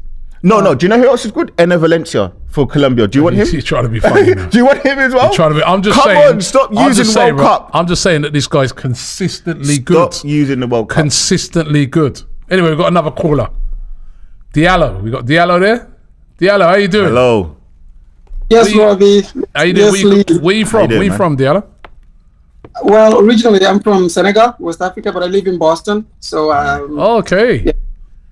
No. Do you know who else is good? Ene Valencia for Colombia. Do you want him? He's trying to be funny now. Do you want him as well? I'm just Come saying. on, stop I'm using just World saying, Cup. I'm just saying that this guy's consistently good. Stop using the World Cup. Consistently good. Anyway, we've got another caller. Diallo. We got Diallo there. Diallo, how you doing? Hello. Yes, Robbie. How you doing? Yes, Lee. Where you from? doing, Where you man? from, Diallo? Well, originally I'm from Senegal, West Africa, but I live in Boston. So, Okay.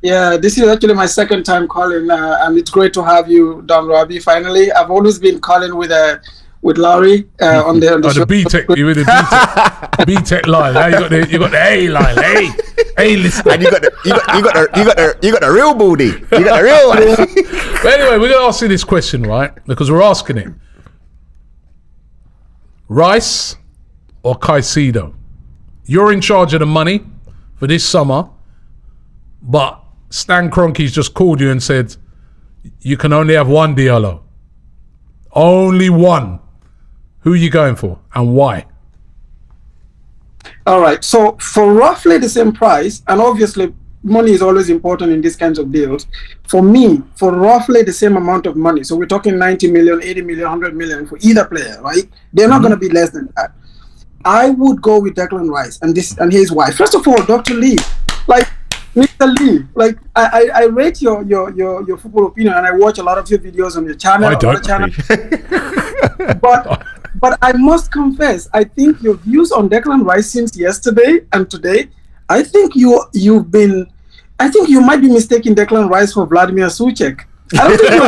yeah, this is actually my second time calling, and it's great to have you, Don Robbie. Finally, I've always been calling with a with Larry on the Oh, show. the B-Tech, you with the B-Tech, B-Tech line. Now you got the A line, A list. And you got the real booty. You got the real one. But anyway, we're gonna ask you this question, right? Because we're asking it: Rice or Caicedo? You're in charge of the money for this summer, but Stan Kroenke's just called you and said you can only have one Diallo. Only one. Who are you going for and why? All right. So for roughly the same price, and obviously money is always important in these kinds of deals. For me, for roughly the same amount of money, so we're talking 90 million, 80 million, 100 million for either player, right? They're not going to be less than that. I would go with Declan Rice and his wife. First of all, Dr. Lee, like Mr. Lee, like I rate your football opinion, and I watch a lot of your videos on your channel. I don't. But I must confess, I think your views on Declan Rice since yesterday and today, I think you might be mistaking Declan Rice for Vladimir Suchek. I don't think you're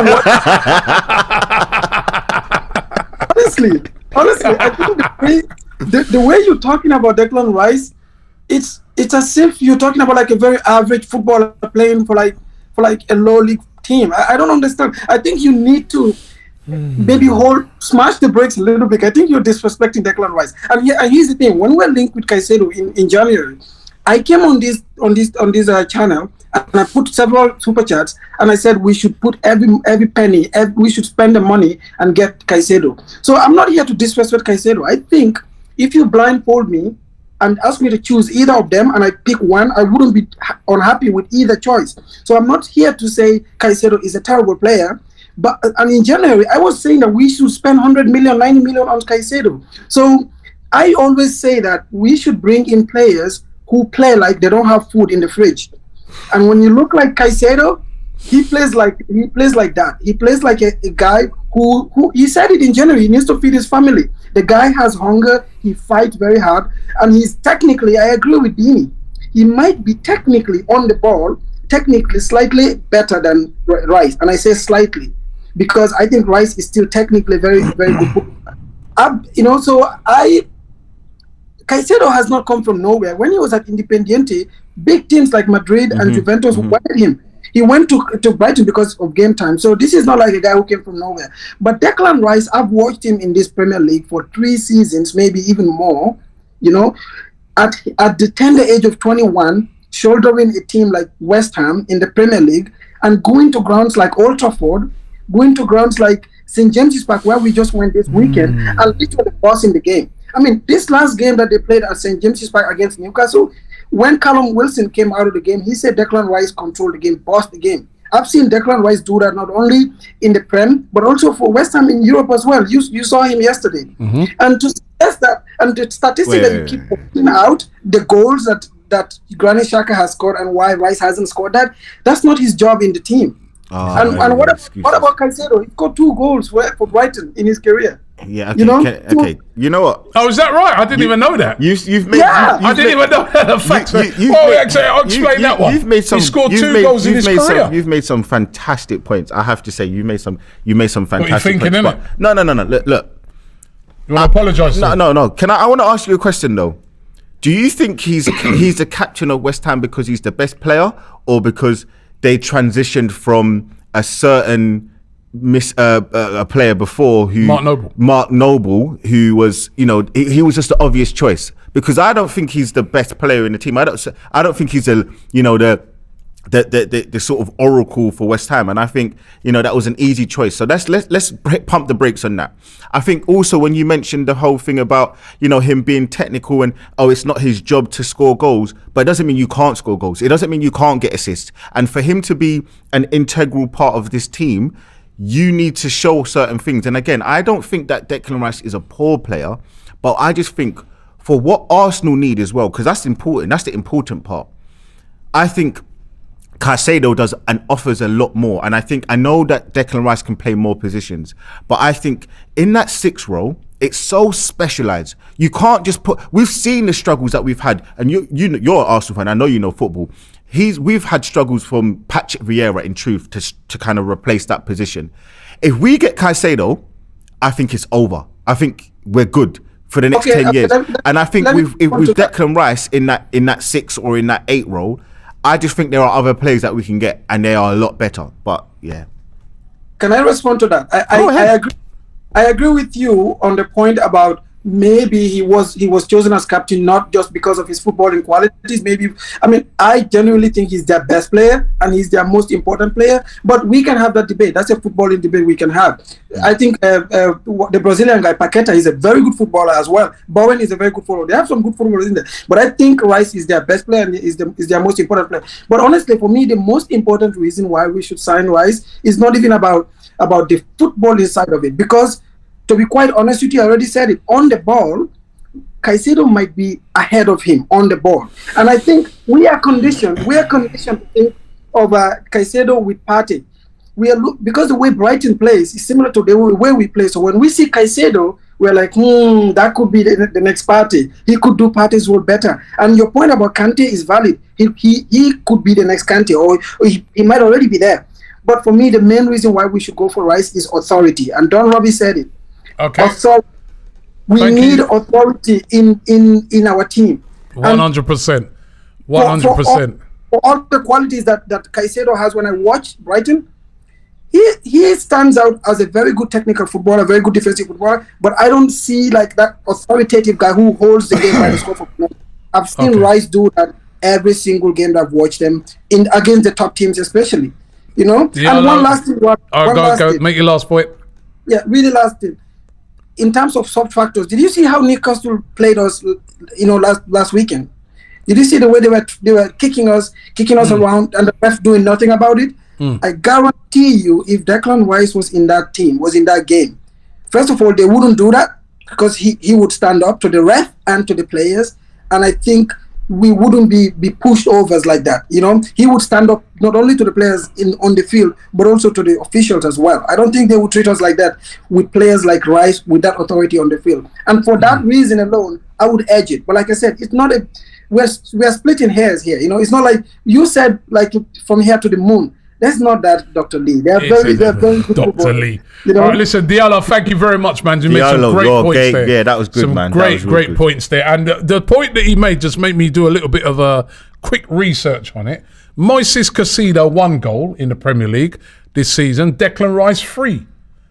honestly, I think the way you're talking about Declan Rice, it's as if you're talking about like a very average footballer playing for like a low league team. I don't understand. I think you need to maybe smash the brakes a little bit. I think you're disrespecting Declan Rice. And here's the thing: when we're linked with Caicedo in January, I came on this channel and I put several super chats and I said we should put every penny, we should spend the money and get Caicedo. So I'm not here to disrespect Caicedo. I think if you blindfold me and ask me to choose either of them and I pick one, I wouldn't be unhappy with either choice. So I'm not here to say Caicedo is a terrible player. And in January, I was saying that we should spend 100 million, 90 million on Caicedo. So I always say that we should bring in players who play like they don't have food in the fridge. And when you look like Caicedo, he plays like that. He plays like a guy who he said it in January, he needs to feed his family. The guy has hunger, he fights very hard, and he's technically, I agree with Dini, he might be technically on the ball, technically slightly better than Rice. And I say slightly, because I think Rice is still technically very, very good. Caicedo has not come from nowhere. When he was at Independiente, big teams like Madrid and Juventus wanted him. He went to Brighton because of game time. So this is not like a guy who came from nowhere. But Declan Rice, I've watched him in this Premier League for 3 seasons, maybe even more. You know, at the tender age of 21, shouldering a team like West Ham in the Premier League and going to grounds like Old Trafford, going to grounds like St. James's Park, where we just went this weekend, and literally bossing the game. I mean, this last game that they played at St. James's Park against Newcastle, when Callum Wilson came out of the game, he said Declan Rice controlled the game, bossed the game. I've seen Declan Rice do that not only in the Prem, but also for West Ham in Europe as well. You saw him yesterday. And to suggest that, and the statistic that you keep pointing out, the goals that Granit Xhaka has scored and why Rice hasn't scored that's not his job in the team. And what about Caicedo? He scored 2 goals for Brighton in his career. Yeah, okay, You know what? Oh, is that right? I didn't even know that. You've made. I didn't even know that. The facts. I'll explain that one. You've made some. He scored 2 goals in his career. You've made some fantastic points. I have to say, you made some fantastic what are you thinking, points. Innit? No. Look. You want to apologise? No. I want to ask you a question though. Do you think he's the captain of West Ham because he's the best player, or because they transitioned from a certain a player before who Mark Noble, who was, he was just the obvious choice? Because I don't think he's the best player in the team. I don't think he's the sort of oracle for West Ham, and I think that was an easy choice. So let's pump the brakes on that. I think also when you mentioned the whole thing about him being technical and it's not his job to score goals, but it doesn't mean you can't score goals. It doesn't mean you can't get assists. And for him to be an integral part of this team, you need to show certain things. And again, I don't think that Declan Rice is a poor player, but I just think for what Arsenal need as well, because that's important. That's the important part. I think Caicedo does and offers a lot more. And I know that Declan Rice can play more positions, but I think in that 6 role, it's so specialised. You can't just we've seen the struggles that we've had, and you're an Arsenal fan, I know you know football. We've had struggles from Patrick Vieira, in truth, to kind of replace that position. If we get Caicedo, I think it's over. I think we're good for the next 10 years. And I think with Declan Rice in that 6 or in that 8 role, I just think there are other players that we can get, and they are a lot better. But yeah. Can I respond to that? I agree. I agree with you on the point about maybe he was chosen as captain not just because of his footballing qualities. Maybe, I mean, I genuinely think he's their best player and he's their most important player. But we can have that debate. That's a footballing debate we can have. I think the Brazilian guy Paqueta is a very good footballer as well. Bowen is a very good footballer. They have some good footballers in there. But I think Rice is their best player and is their most important player. But honestly, for me, the most important reason why we should sign Rice is not even about the footballing side of it, because to be quite honest with you, I already said it, on the ball, Caicedo might be ahead of him on the ball. And I think we are conditioned to think of Caicedo with Partey. Because the way Brighton plays is similar to the way we play. So when we see Caicedo, we're like, that could be the next Partey. He could do Partey's role better. And your point about Kante is valid. He could be the next Kante, or he might already be there. But for me, the main reason why we should go for Rice is authority. And Robbie said it. Okay. Authority. We need authority in our team. 100%. 100%. For all the qualities that Caicedo has, when I watch Brighton, he stands out as a very good technical footballer, very good defensive footballer. But I don't see like that authoritative guy who holds the game by the scope of play. I've seen Rice do that every single game that I've watched them against the top teams, especially. You know, yeah, and one last thing. Go. Make your last point. Yeah, really last thing. In terms of soft factors, did you see how Newcastle played us? Last weekend. Did you see the way they were kicking us around, and the ref doing nothing about it? I guarantee you, if Declan Rice was in that team, was in that game, first of all, they wouldn't do that because he would stand up to the ref and to the players, and I think we wouldn't be pushed overs like that. You know, he would stand up not only to the players on the field, but also to the officials as well. I don't think they would treat us like that with players like Rice with that authority on the field. And for that reason alone, I would edge it. But like I said, it's not we're splitting hairs here. You know, it's not like you said, like from here to the moon. That's not that, Dr. Lee. They're very good. Dr. Lee. You know? All right, listen, Diallo, thank you very much, man. You made some great points there. Yeah, that was good, man. Great points there. And the point that he made just made me do a little bit of a quick research on it. Moises Caicedo 1 goal in the Premier League this season. Declan Rice 3.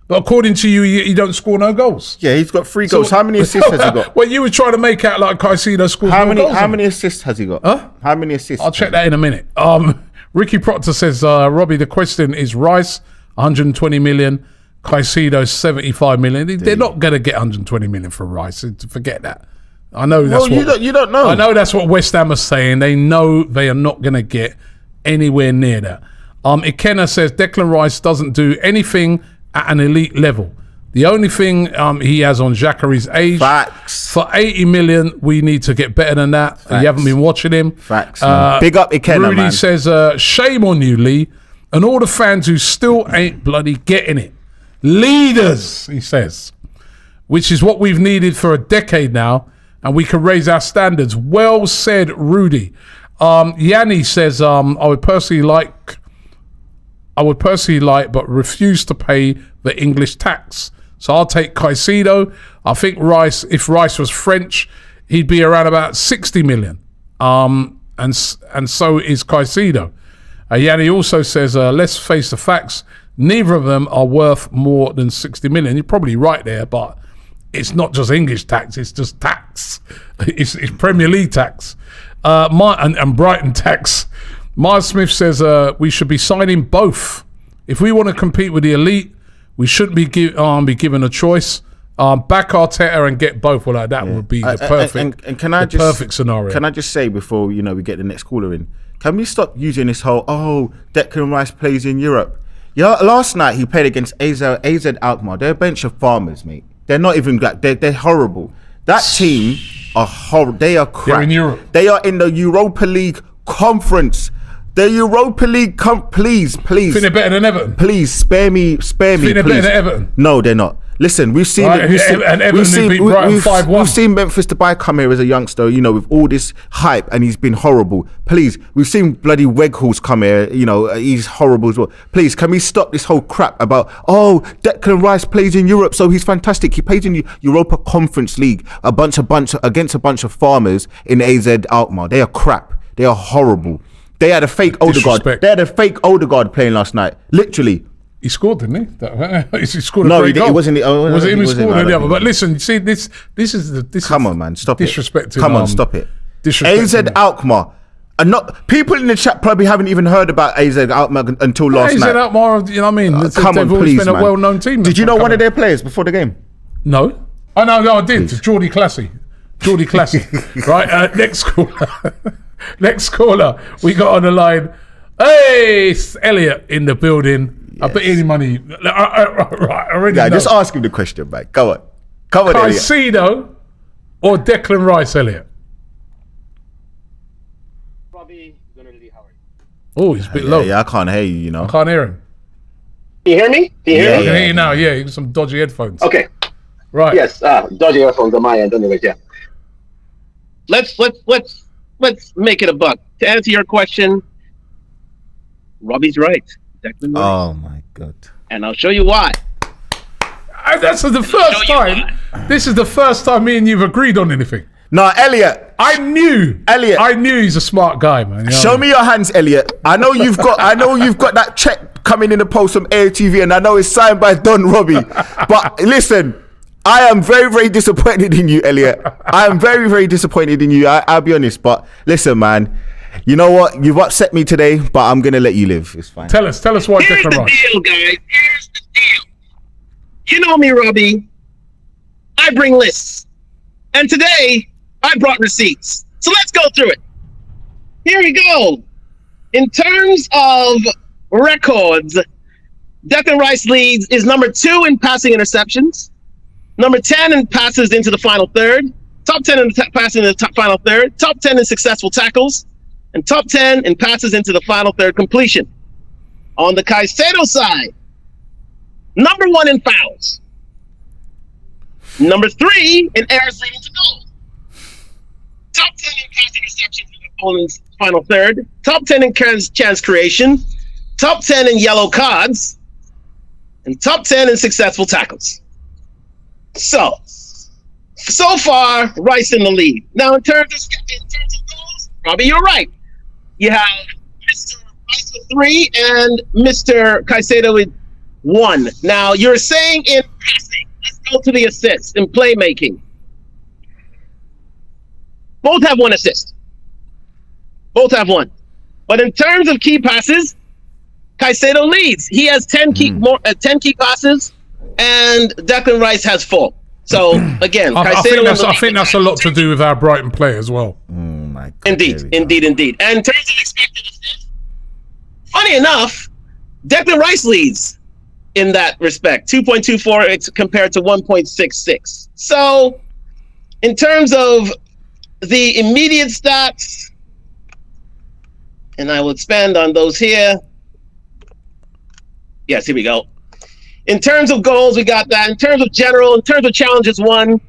But according to you, he don't score no goals. Yeah, he's got 3 goals. How many assists has he got? Well, you were trying to make out like Caicedo scores no goals. How many assists has he got? Huh? How many assists? I'll check that in a minute. Ricky Proctor says, Robbie, the question is Rice, 120 million, Caicedo, 75 million. They're not going to get 120 million for Rice. Forget that. I know that's you don't know. I know that's what West Ham are saying. They know they are not going to get anywhere near that. Ikenna says, Declan Rice doesn't do anything at an elite level. The only thing he has on Xhaka is age. Facts. For 80 million, we need to get better than that. You haven't been watching him. Facts. Big up Ikenna, Rudy says, shame on you, Lee, and all the fans who still ain't bloody getting it. Leaders, he says, which is what we've needed for a decade now, and we can raise our standards. Well said, Rudy. Yanni says, I would personally like, but refuse to pay the English tax. So I'll take Caicedo. I think Rice, if Rice was French, he'd be around about 60 million. And so is Caicedo. Yanni also says, let's face the facts. Neither of them are worth more than 60 million. You're probably right there, but it's not just English tax. It's just tax. It's Premier League tax. And Brighton tax. Miles Smith says we should be signing both. If we want to compete with the elite, we shouldn't be given a choice. Back Arteta and get both. Well, that would be the perfect, perfect scenario. Can I just say before we get the next caller in? Can we stop using this whole Declan Rice plays in Europe? Yeah, last night he played against AZ Alkmaar. They're a bunch of farmers, mate. They're not even they're horrible. That team are horrible. They are crap. They're in Europe. They are in the Europa League conference. The Europa League, please. Think they're better than Everton? Please, spare me. Think they're better than Everton? No, they're not. Listen, we've seen Right, and Everton beat Brighton 5-1. We've seen Memphis Depay come here as a youngster, you know, with all this hype, and he's been horrible. Please, we've seen bloody Weghorst come here, you know, he's horrible as well. Please, can we stop this whole crap about, oh, Declan Rice plays in Europe, so he's fantastic. He plays in Europa Conference League, against a bunch of farmers in AZ Alkmaar. They are crap. They are horrible. They had a fake Odegaard. They had a fake Odegaard playing last night, literally. He scored, didn't he? He scored a No, great goal. it wasn't. Was it him who scored? Yeah, but listen, see, this is Come on, man, stop disrespecting. it. Come on, stop it. Disrespecting. AZ Alkmaar. And not people in the chat probably haven't even heard about AZ Alkmaar until last night. AZ Alkmaar, you know what I mean? Come on, they've always please, been man. a well-known team. Did you know one of their players before the game? No. Oh, no, I did. Geordie Classy. Right, next caller we got on the line. Hey, it's Elliot in the building. Yes. I bet any money. I already know. Just ask him the question, mate. Go on, Elliot. Caicedo or Declan Rice, Elliot? Robbie, Lee Howard. Oh, he's a bit low. Yeah, I can't hear you, you know. I can't hear him. Can you hear me? I can hear you now, yeah. You got some dodgy headphones. Okay. Right. Yes, dodgy headphones on my end anyways, yeah. Let's make it a buck. To answer your question, Robbie's right. Declan Rice. Oh my God. And I'll show you why. That's the first time. This is the first time me and you've agreed on anything. No, Elliot. I knew he's a smart guy, man. You know Show me your hands, Elliot. I know you've got that check coming in the post from AFTV, and I know it's signed by Don Robbie. But listen, I am very, very disappointed in you, Elliot. I am very, very disappointed in you. I'll be honest. But listen, man. You know what? You've upset me today, but I'm gonna let you live. It's fine. Tell us why Here's Declan Rice. the deal, guys. Here's the deal. You know me, Robbie. I bring lists. And today, I brought receipts. So let's go through it. Here we go. In terms of records, Declan Rice leads is number 2 in passing interceptions, number 10 in passes into the final third, top 10 in passing into the final third, top 10 in successful tackles, and top 10 in passes into the final third completion. On the Caicedo side, number 1 in fouls, number 3 in errors leading to goals, top 10 in pass interceptions in the opponent's final third, top 10 in chance creation, top 10 in yellow cards, and top 10 in successful tackles. So far, Rice in the lead. Now, in terms of goals, Robbie, you're right. You have Mr. Rice with 3 and Mr. Caicedo with 1. Now, you're saying in passing. Let's go to the assists in playmaking. Both have 1 assist. Both have 1. But in terms of key passes, Caicedo leads. He has 10 key passes, and Declan Rice has 4. So again, I think that's a lot to do with our Brighton play as well. My God, indeed. And in terms of expected assists, funny enough, Declan Rice leads in that respect, 2.24 compared to 1.66. So in terms of the immediate stats, and I will expand on those here. Yes, here we go. In terms of goals, we got that. In terms of challenges won,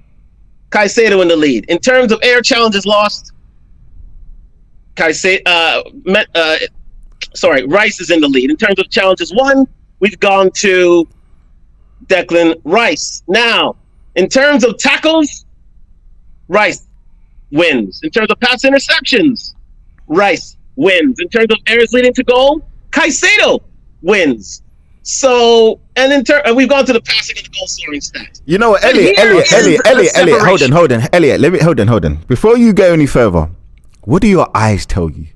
Caicedo in the lead. In terms of air challenges lost, Rice is in the lead. In terms of challenges won, we've gone to Declan Rice. Now, in terms of tackles, Rice wins. In terms of pass interceptions, Rice wins. In terms of errors leading to goal, Caicedo wins. So, and we've gone to the passing and the goal scoring stats. You know what, Elliot, hold on. Elliot, hold on. Before you go any further, what do your eyes tell you?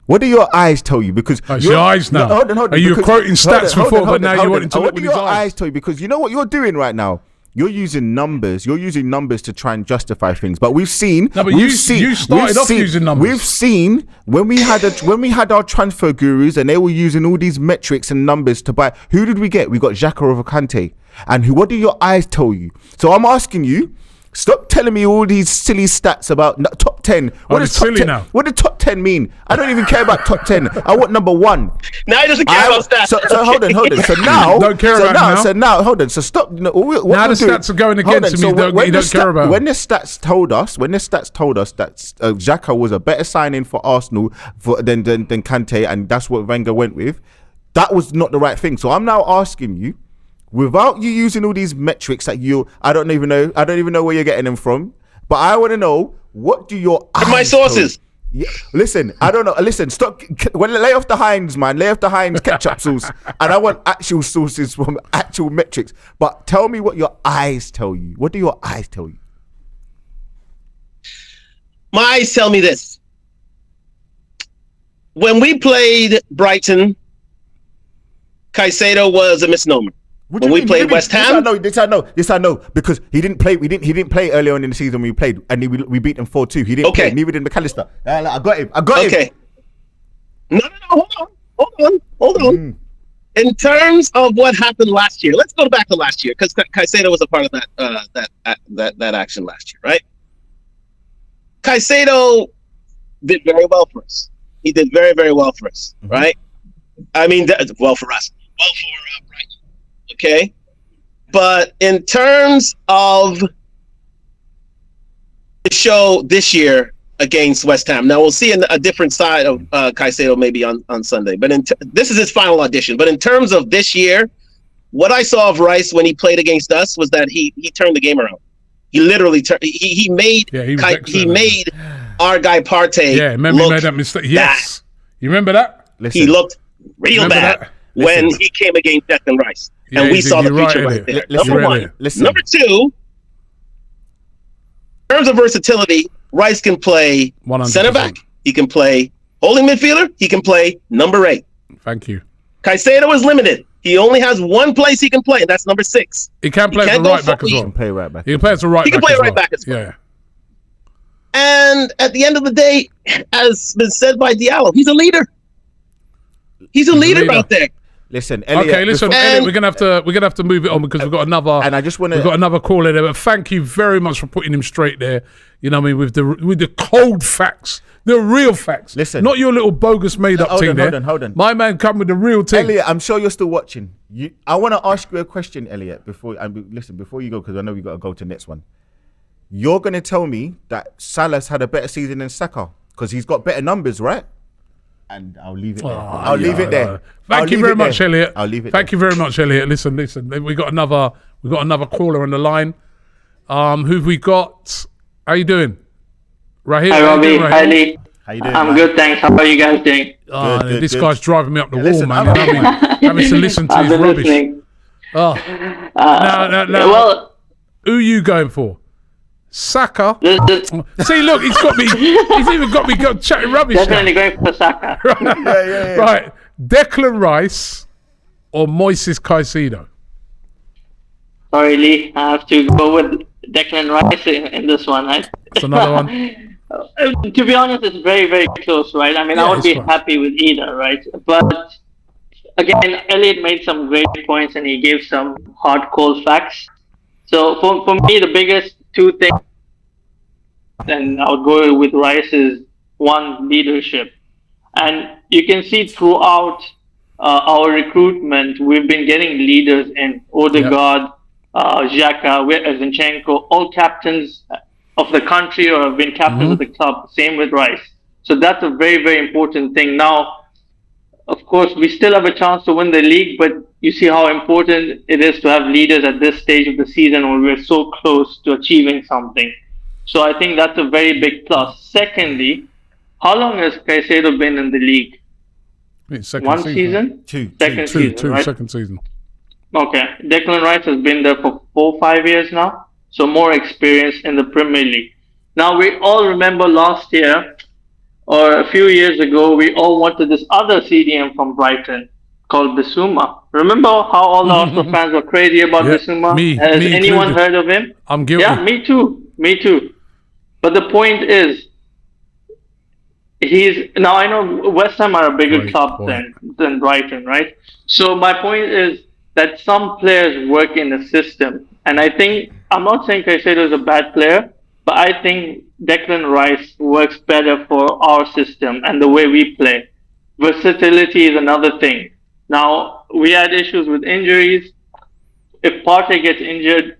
What do your eyes tell you? Because it's your eyes now. No, hold on. Are you quoting stats before, but now you want to look with his eyes? What do your eyes tell you? Because you know what you're doing right now? You're using numbers. You're using numbers to try and justify things. But we've seen. No, but you started off using numbers. We've seen when we had our transfer gurus and they were using all these metrics and numbers to buy. Who did we get? We got Xhaka over Kante. And what do your eyes tell you? So I'm asking you. Stop telling me all these silly stats about top 10? What it's does top silly 10? now. What does top 10 mean? I don't even care about top 10. I want number 1. Now he doesn't care about stats. So hold on. So now, Don't care about now. So now, hold on. So stop. No, what Now we're the doing- stats are going hold against on. him. So You when don't the care about when him. the stats told us that Xhaka was a better signing for Arsenal than Kante, and that's what Wenger went with. That was not the right thing. So I'm now asking you, without you using all these metrics that I don't even know where you're getting them from. But I want to know, what do your eyes My sources. tell you? Yeah, listen, I don't know. Listen, stop. Lay off the Heinz, man. Lay off the Heinz ketchup sauce. And I want actual sources from actual metrics. But tell me what your eyes tell you. What do your eyes tell you? My eyes tell me this. When we played Brighton, Caicedo was a misnomer. What When do we you mean? played West Ham, This I know. Because he didn't play. He didn't play earlier on in the season when we played, and we beat them 4-2. He didn't Okay. play. Neither did McAllister. I got him. okay. No, hold on. In terms of what happened last year, let's go back to last year because Caicedo was a part of that action last year, right? Caicedo did very well for us. He did very, very well for us, right? I mean, well for us, well for Brighton. Okay, but in terms of the show this year against West Ham, now we'll see a different side of Caicedo maybe on Sunday. But this is his final audition. But in terms of this year, what I saw of Rice when he played against us was that he turned the game around. He literally turned. He made he made our guy Partey. Yeah, remember he made that mistake. Yes, you remember that? Listen, He looked real Remember bad that? when he came against Declan Rice. Yeah, And we you saw the did. You're future right, right there. Listen, Number right. one. Listen. Number two, in terms of versatility, Rice can play 100%. center back. He can play holding midfielder. He can play number 8. Thank you. Caicedo is limited. He only has one place he can play, and that's number 6. He can play as a can't go right back as fully. well. play right back. He can play as a right back. He can play as right well. back as well. Yeah. And at the end of the day, as been said by Diallo, he's a leader. He's a leader leader. out there. Listen, Elliot. Okay, listen, before- Elliot, we're gonna have to move it on because we've got another. And I just wanna- we've got another caller there. But thank you very much for putting him straight there. You know what I mean, with the cold facts, the real facts. Listen. Not your little bogus made up Hold thing on, there. hold on. My man come with the real thing. Elliot, I'm sure you're still watching. I want to ask you a question, Elliot. Before you go, because I know we got to go to the next one. You're going to tell me that Salah's had a better season than Saka because he's got better numbers, right? And I'll leave it there. I'll leave it there. Thank you very much, Elliot. I'll leave it Thank you very much, Elliot. Listen. We got another caller on the line. Who've we got? How you doing? Right here. Hi, Robbie. Hi, Lee. How you doing, I'm man? good, thanks. How are you guys doing? Good, This good. guy's driving me up the wall, listen, man. You know what I mean? Having to listen to I've his been rubbish. listening. Oh. No. Well, Who you going for? Saka? this See, look, he's got me. He's even got me chatting rubbish now. definitely going for Saka. Yeah. Right, Declan Rice or Moises Caicedo? Sorry, Lee. I have to go with Declan Rice in this one, right? That's another one. To be honest, it's very, very close, right? I mean, Yeah, I would it's be close. happy with either, right? But again, Elliot made some great points and he gave some hard cold facts. So for me, the biggest two things, and I would go with Rice, is one, leadership. And you can see throughout our recruitment, we've been getting leaders in Odegaard, Xhaka, Zinchenko, all captains of the country or have been captains of the club. Same with Rice. So that's a very, very important thing. Now, of course, we still have a chance to win the league, but you see how important it is to have leaders at this stage of the season when we're so close to achieving something. So I think that's a very big plus. Secondly, how long has Caicedo been in the league? It's second One season? Second season, right? Second season. Okay. Declan Rice has been there for 4-5 years now. So more experience in the Premier League. Now we all remember last year or a few years ago, we all wanted this other CDM from Brighton called Bissouma. Remember how all the Arsenal fans were crazy about Yeah, Bissouma? Has me anyone included. heard of him? I'm guilty. Yeah, me too. But the point is, now I know West Ham are a bigger Great club point. than Brighton, right? So my point is that some players work in a system, and I think I'm not saying Caicedo is a bad player, but I think Declan Rice works better for our system and the way we play. Versatility is another thing. Now, we had issues with injuries. If Partey gets injured,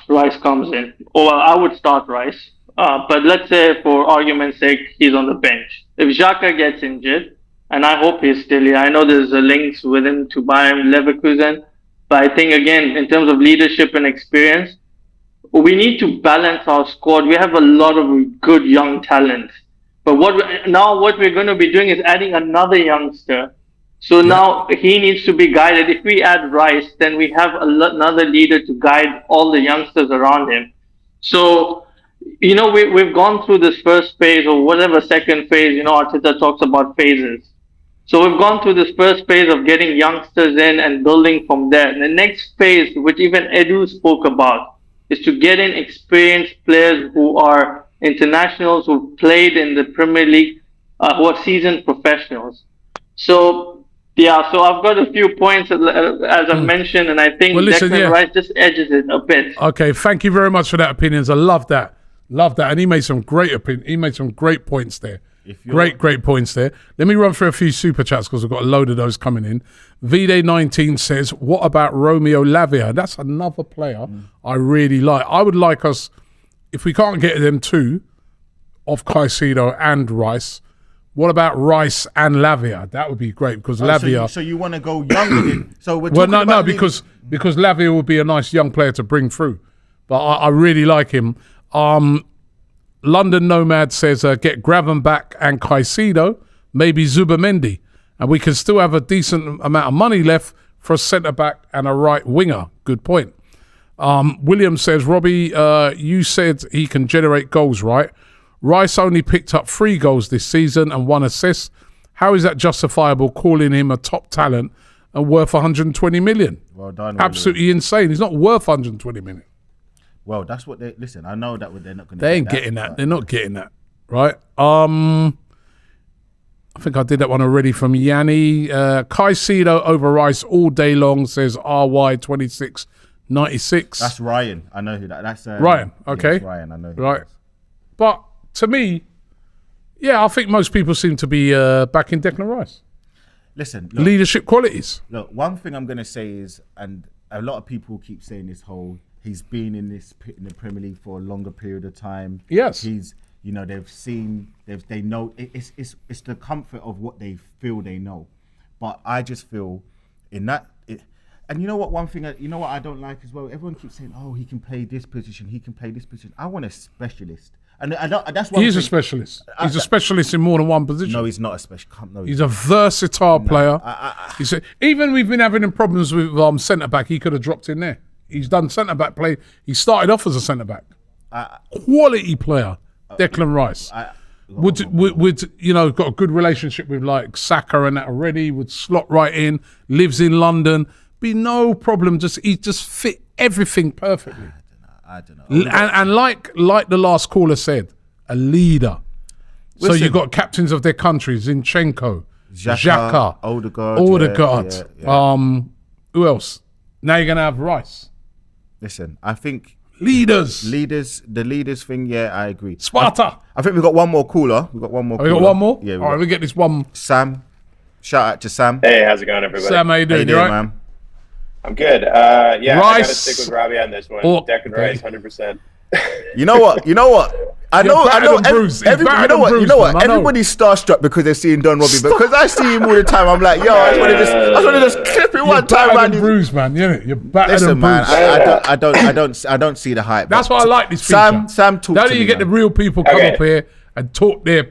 Rice comes in. Or well, I would start Rice. But let's say, for argument's sake, he's on the bench. If Xhaka gets injured, and I hope he's still here, I know there's a links with him to Bayern Leverkusen, but I think, again, in terms of leadership and experience, we need to balance our squad. We have a lot of good young talent. But what we're going to be doing is adding another youngster. So now he needs to be guided. If we add Rice, then we have another leader to guide all the youngsters around him. So, we've gone through this first phase or whatever second phase, Arteta talks about phases. So we've gone through this first phase of getting youngsters in and building from there. And the next phase, which even Edu spoke about, is to get in experienced players who are internationals, who played in the Premier League, who are seasoned professionals. So I've got a few points as I mentioned, and I think Declan Rice just edges it a bit. Okay, thank you very much for that opinions. I love that. And he made some great points there. Great points there. Let me run through a few super chats because we've got a load of those coming in. VDay19 says, what about Romeo Lavia? That's another player I really like. I would like us, if we can't get them two, of Caicedo and Rice, what about Rice and Lavia? That would be great because Lavia... So you want to go young? So we're because Lavia would be a nice young player to bring through. But I really like him. London Nomad says, get Gravenbach and Caicedo, maybe Zubamendi, and we can still have a decent amount of money left for a centre-back and a right winger. Good point. William says, Robbie, you said he can generate goals, right? Rice only picked up 3 goals this season and 1 assist. How is that justifiable calling him a top talent and worth 120 million? Well done. Absolutely insane. He's not worth 120 million. Well, that's what they... Listen, I know that they're not going to... They ain't getting that. They're not getting that, right? I think I did that one already from Yanni. Caicedo over Rice all day long, says RY2696. That's Ryan. I know who that... That's Ryan, okay. Yeah, Ryan, I know who right. But to me, I think most people seem to be backing Declan Rice. Listen... Look, leadership qualities. Look, one thing I'm going to say is, and a lot of people keep saying this whole... He's been in the Premier League for a longer period of time. Yes. He's, they know it's the comfort of what they feel they know. But I just feel and you know what? One thing, what I don't like as well. Everyone keeps saying, "Oh, he can play this position. He can play this position." I want a specialist, and that's one. He's a specialist. He's a specialist in more than one position. No, he's not a specialist. No, he's a versatile player. Even we've been having problems with centre back. He could have dropped in there. He's done centre-back play. He started off as a centre-back. Quality player, Declan Rice. Would got a good relationship with like Saka and that already, would slot right in, lives in London. Be no problem. He just fit everything perfectly. I don't know. And like the last caller said, a leader. So you've got captains of their countries, Zinchenko, Xhaka, Odegaard. Who else? Now you're going to have Rice. Listen, I think the leaders thing, yeah, I agree. Sparta. I think we've got one more caller. We got one more. We got one more? Yeah. All right, we get this one. Sam. Shout out to Sam. Hey, how's it going, everybody? Sam, how you doing? You right? Man? I'm good. Rice, I gotta stick with Robbie on this one. Declan Rice, 100%. You know what? I know. Everybody's starstruck because they're seeing Don Robbie. Because I see him all the time. I'm like, yo, I want to just clip it one time. You're bruised, man. You're battered and man, bruised. I don't see the hype. That's why I like this feature. Sam, talk now to that me, you get man. the real people come up here and talk their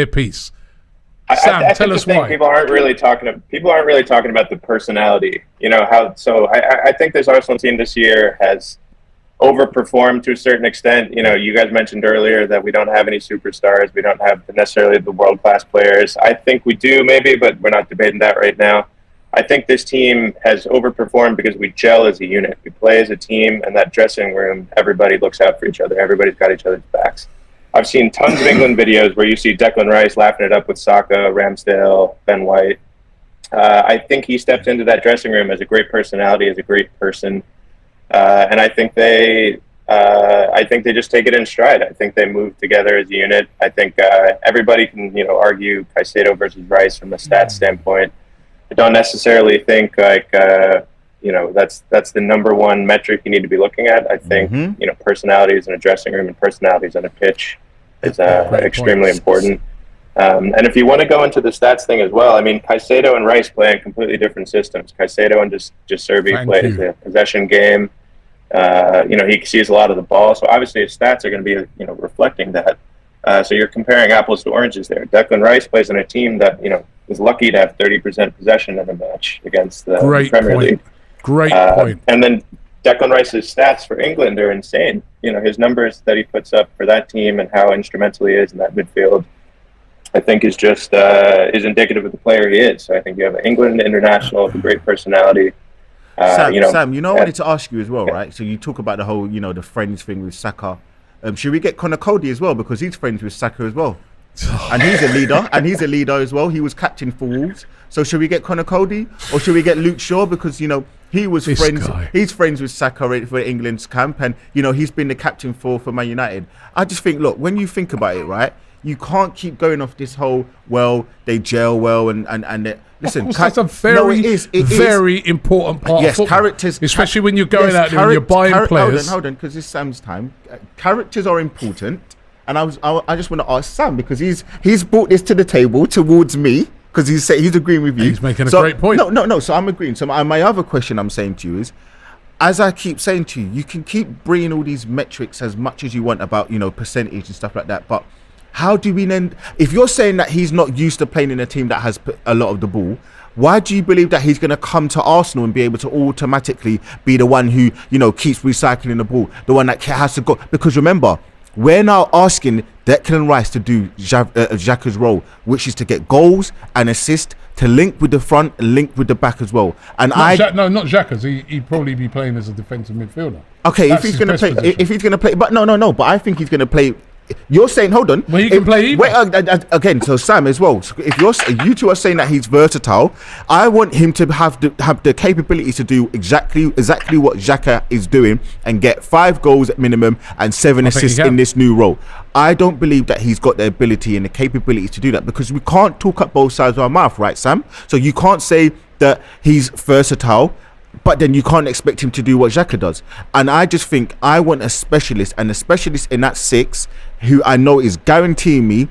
piece. Sam, I tell us why. why. People aren't really talking about the personality. I think this Arsenal team this year has overperformed to a certain extent. You guys mentioned earlier that we don't have any superstars. We don't have necessarily the world-class players. I think we do maybe, but we're not debating that right now. I think this team has overperformed because we gel as a unit. We play as a team, and that dressing room, everybody looks out for each other. Everybody's got each other's backs. I've seen tons of England videos where you see Declan Rice laughing it up with Saka, Ramsdale, Ben White. I think he steps into that dressing room as a great personality, as a great person. And I think they I think they just take it in stride. I think they move together as a unit. I think everybody can, argue Caicedo versus Rice from a stats standpoint. I don't necessarily think that's the number one metric you need to be looking at. I think personalities in a dressing room and personalities on a pitch is extremely important. And if you want to go into the stats thing as well, I mean, Caicedo and Rice play in completely different systems. Caicedo and Serbi plays a possession game. He sees a lot of the ball, so obviously his stats are going to be, reflecting that. So you're comparing apples to oranges there. Declan Rice plays on a team that, is lucky to have 30% possession in a match against the Premier League. Great point. And then Declan Rice's stats for England are insane. His numbers that he puts up for that team and how instrumental he is in that midfield, I think is just is indicative of the player he is. So I think you have an England international with a great personality. Sam, I wanted to ask you as well, right? So you talk about the whole, the friends thing with Saka. Should we get Conor Cody as well, because he's friends with Saka as well, and he's a leader, as well. He was captain for Wolves. So should we get Conor Cody, or should we get Luke Shaw, because he was He's friends with Saka for England's camp, and he's been the captain for Man United. I just think, look, when you think about it, right, you can't keep going off this whole, well, they gel well and listen. Of course, that's a very important part of football. Characters, especially when you're going out there and you're buying players. Hold on, because it's Sam's time. Characters are important, and I just want to ask Sam, because he's brought this to the table towards me, because he's agreeing with you. He's making a great point. No. So I'm agreeing. So my other question I'm saying to you is, as I keep saying to you, you can keep bringing all these metrics as much as you want about percentage and stuff like that, but how do we then, if you're saying that he's not used to playing in a team that has a lot of the ball, why do you believe that he's going to come to Arsenal and be able to automatically be the one who, keeps recycling the ball, the one that has to go? Because remember, we're now asking Declan Rice to do Xhaka's role, which is to get goals and assist, to link with the front and link with the back as well. And not Xhaka's. He'd probably be playing as a defensive midfielder. Okay, if he's going to play, but no, but I think he's going to play. You're saying, hold on. Well, he can play either. Wait, again, so Sam as well. So if you two are saying that he's versatile, I want him to have the capability to do exactly what Xhaka is doing and get 5 goals at minimum and 7 assists in this new role. I don't believe that he's got the ability and the capability to do that, because we can't talk up both sides of our mouth, right, Sam? So you can't say that he's versatile, but then you can't expect him to do what Xhaka does. And I just think I want a specialist, and a specialist in that 6 who I know is guaranteeing me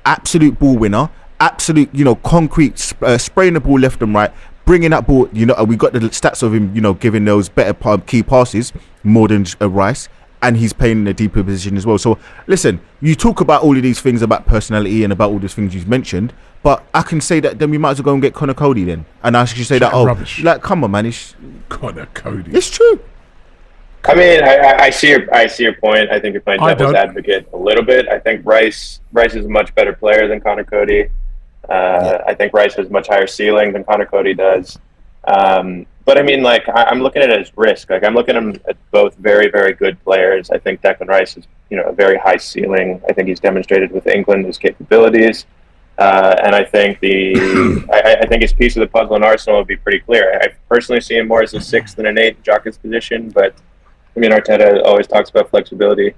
absolute ball winner, absolute, concrete, spraying the ball left and right, bringing that ball, and we got the stats of him, giving those better key passes more than Rice, and he's playing in a deeper position as well. So listen, you talk about all of these things about personality and about all these things you've mentioned, but I can say that then we might as well go and get Conor Cody then. And I should say that, rubbish. Come on, man. Conor Cody. It's true. I mean, I see your point. I think you're playing devil's advocate a little bit. I think Rice is a much better player than Conor Cody. I think Rice has much higher ceiling than Conor Cody does. But I mean, I'm looking at it as risk. I'm looking at them as both very, very good players. I think Declan Rice is, a very high ceiling. I think he's demonstrated with England his capabilities. And I think I think his piece of the puzzle in Arsenal would be pretty clear. I personally see him more as a 6 than an 8 in Xhaka's position, but I mean, Arteta always talks about flexibility.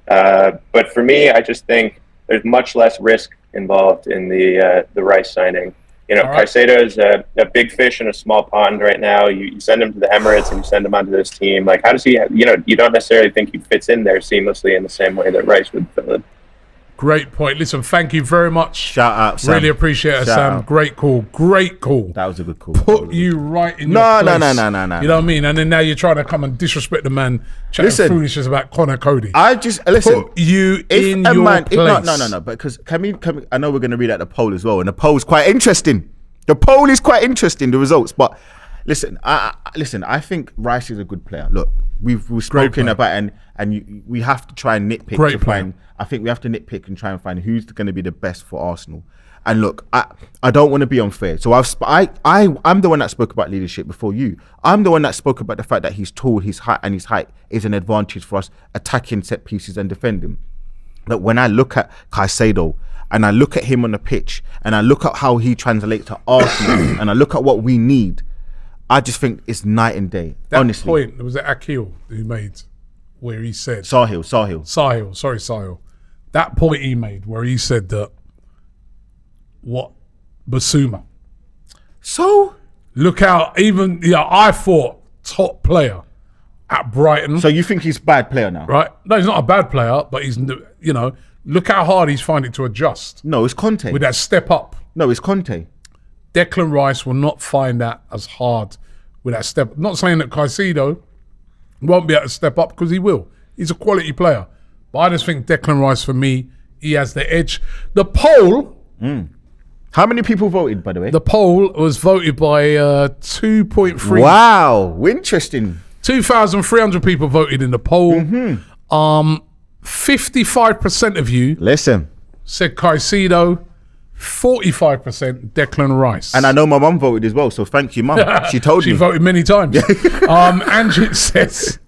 But for me, I just think there's much less risk involved in the Rice signing. Caicedo is a big fish in a small pond right now. You send him to the Emirates and you send him onto this team. How does he? You don't necessarily think he fits in there seamlessly in the same way that Rice would fit in. Great point. Listen, thank you very much. Shout out, Sam. Really appreciate it, Sam. Out. Great call. That was a good call. Put you right in your place. No. You know what I mean? And then now you're trying to come and disrespect the man, chatting foolishness about Conor Cody. I just listen. Put you in your place. No. Because can we? I know we're going to read out the poll as well, and the poll is quite interesting. The poll is quite interesting. The results, but listen. I think Rice is a good player. Look, we've spoken about and we have to try and nitpick to find. I think we have to nitpick and try and find who's going to be the best for Arsenal. And look, I don't want to be unfair. So I'm the one that spoke about leadership before you. I'm the one that spoke about the fact that he's tall, his height is an advantage for us attacking set pieces and defending. But when I look at Caicedo and I look at him on the pitch and I look at how he translates to Arsenal and I look at what we need, I just think it's night and day. That honestly. point, was it Akil who made where he said Sahil. Sahil. That point he made where he said that Basuma. So Look out, I thought top player at Brighton. you think he's a bad player now? Right? No, he's not a bad player, but he's, look how hard he's finding to adjust No, it's Conte. with that step up. No, it's Conte. Declan Rice will not find that as hard with that step. Not saying that Caicedo won't be able to step up, because he will. He's a quality player. But I just think Declan Rice, for me, he has the edge. The poll... How many people voted, by the way? The poll was voted by 2.3. Wow, interesting. 2,300 people voted in the poll. 55% of you Listen, said Caicedo, 45% Declan Rice. and I know my mum voted as well, so thank you, mum. She told She me. voted many times. Angie says,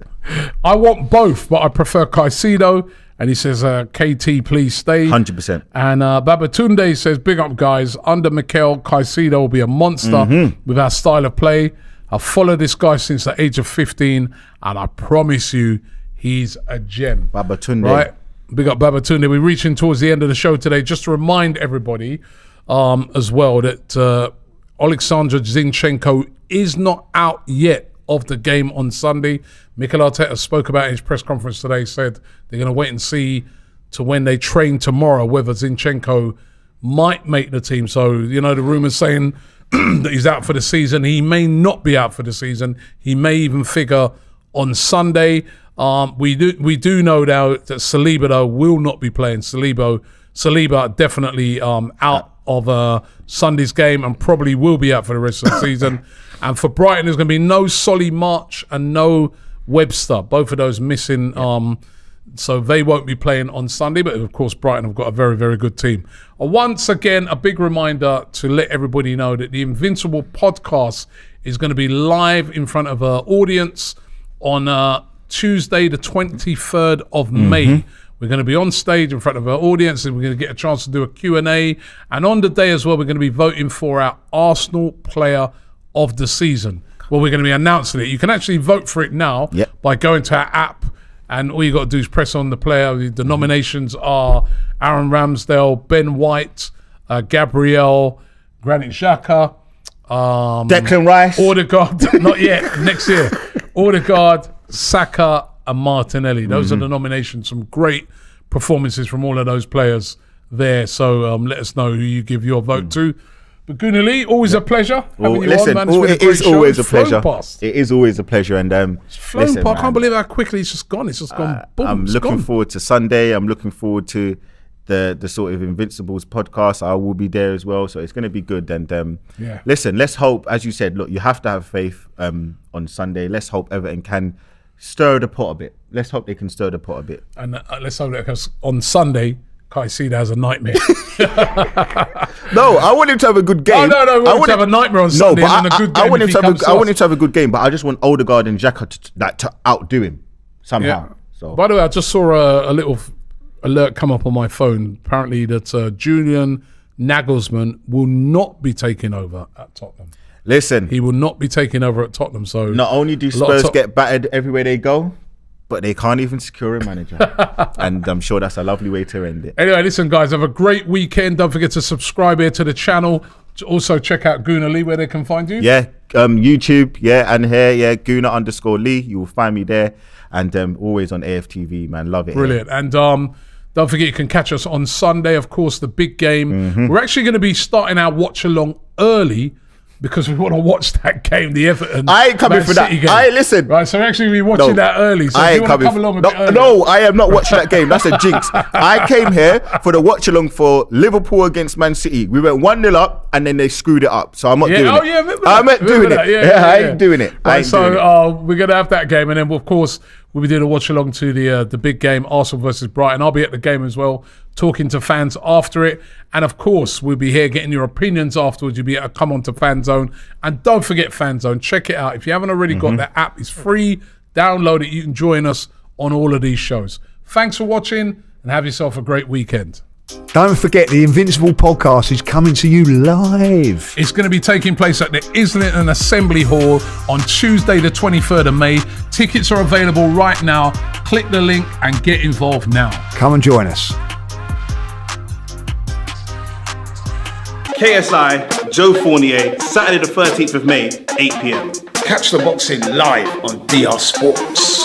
I want both, but I prefer Caicedo. And he says, KT, please stay. 100%. And Babatunde says, big up, guys. Under Mikel, Caicedo will be a monster with our style of play. I've followed this guy since the age of 15, and I promise you, he's a gem. Babatunde. Right? Big up Babatunde. We're reaching towards the end of the show today. Just to remind everybody as well that Alexander Zinchenko is not out yet of the game on Sunday. Mikel Arteta spoke about in his press conference today, said they're going to wait and see to when they train tomorrow whether Zinchenko might make the team. So, the rumours saying that he's out for the season. He may not be out for the season. He may even figure on Sunday. We do know now that Saliba, though, will not be playing. Saliba definitely out of Sunday's game and probably will be out for the rest of the season. And for Brighton, there's going to be no Solly March and no Webster. Both of those missing. So they won't be playing on Sunday. But, of course, Brighton have got a very, very good team. Once again, a big reminder to let everybody know that the Invincible podcast is going to be live in front of an audience on Tuesday, the 23rd of May. We're going to be on stage in front of our audience, and we're going to get a chance to do a Q&A. And on the day as well, we're going to be voting for our Arsenal player of the season. Well, we're going to be announcing it. You can actually vote for it now by going to our app, and all you got to do is press on the player. The nominations are Aaron Ramsdale, Ben White, Gabriel, Granit Xhaka, Declan Rice. Odegaard, not yet, next year. Odegaard, Saka, and Martinelli. Those are the nominations. Some great performances from all of those players there. So let us know who you give your vote to. But Gunali, always a pleasure. Listen, it is always a pleasure. It is always a pleasure. And listen, I can't believe how quickly it's just gone. It's just gone. Boom, I'm looking forward to Sunday. I'm looking forward to the sort of Invincibles podcast. I will be there as well, so it's going to be good. And listen, let's hope, as you said, look, you have to have faith on Sunday. Let's hope Everton can stir the pot a bit. Let's hope they can stir the pot a bit. And let's hope that, because on Sunday, Caicedo has a nightmare. No, I want him to have a good game. No, I want him to have a nightmare on Sunday. No, but and a good game I want him to have a good game, but I just want Odegaard and Xhaka to outdo him somehow. Yeah. So, by the way, I just saw a little alert come up on my phone. Apparently that Julian Nagelsmann will not be taking over at Tottenham. Listen, He will not be taking over at Tottenham. So not only do Spurs get battered everywhere they go, but they can't even secure a manager. And I'm sure that's a lovely way to end it. Anyway, listen, guys, have a great weekend. Don't forget to subscribe here to the channel. Also, check out Guna Lee, where they can find you. Yeah, YouTube, and here, Guna_Lee. You will find me there. And always on AFTV, man. Love it. Brilliant. And don't forget, you can catch us on Sunday, of course, the big game. We're actually going to be starting our watch-along early, because we want to watch that game, the Everton. I ain't coming for that. Listen. Right, so actually we're watching that early. So if you want to come along a bit early. No, I am not watching that game. That's a jinx. I came here for the watch along for Liverpool against Man City. We went 1-0 up and then they screwed it up. So I'm not doing it. I'm not doing it. I ain't doing it. We're going to have that game, and then of course we'll be doing a watch along to the big game, Arsenal versus Brighton. I'll be at the game as well, talking to fans after it. And of course, we'll be here getting your opinions afterwards. You'll be able to come on to FANZONE. And don't forget FANZONE. Check it out. If you haven't already got the app, it's free. Download it. You can join us on all of these shows. Thanks for watching, and have yourself a great weekend. Don't forget, the Invincible podcast is coming to you live. It's going to be taking place at the Islington Assembly Hall on Tuesday, the 23rd of May. Tickets are available right now. Click the link and get involved now. Come and join us. KSI, Joe Fournier, Saturday the 13th of May, 8 p.m. Catch the boxing live on DR Sports.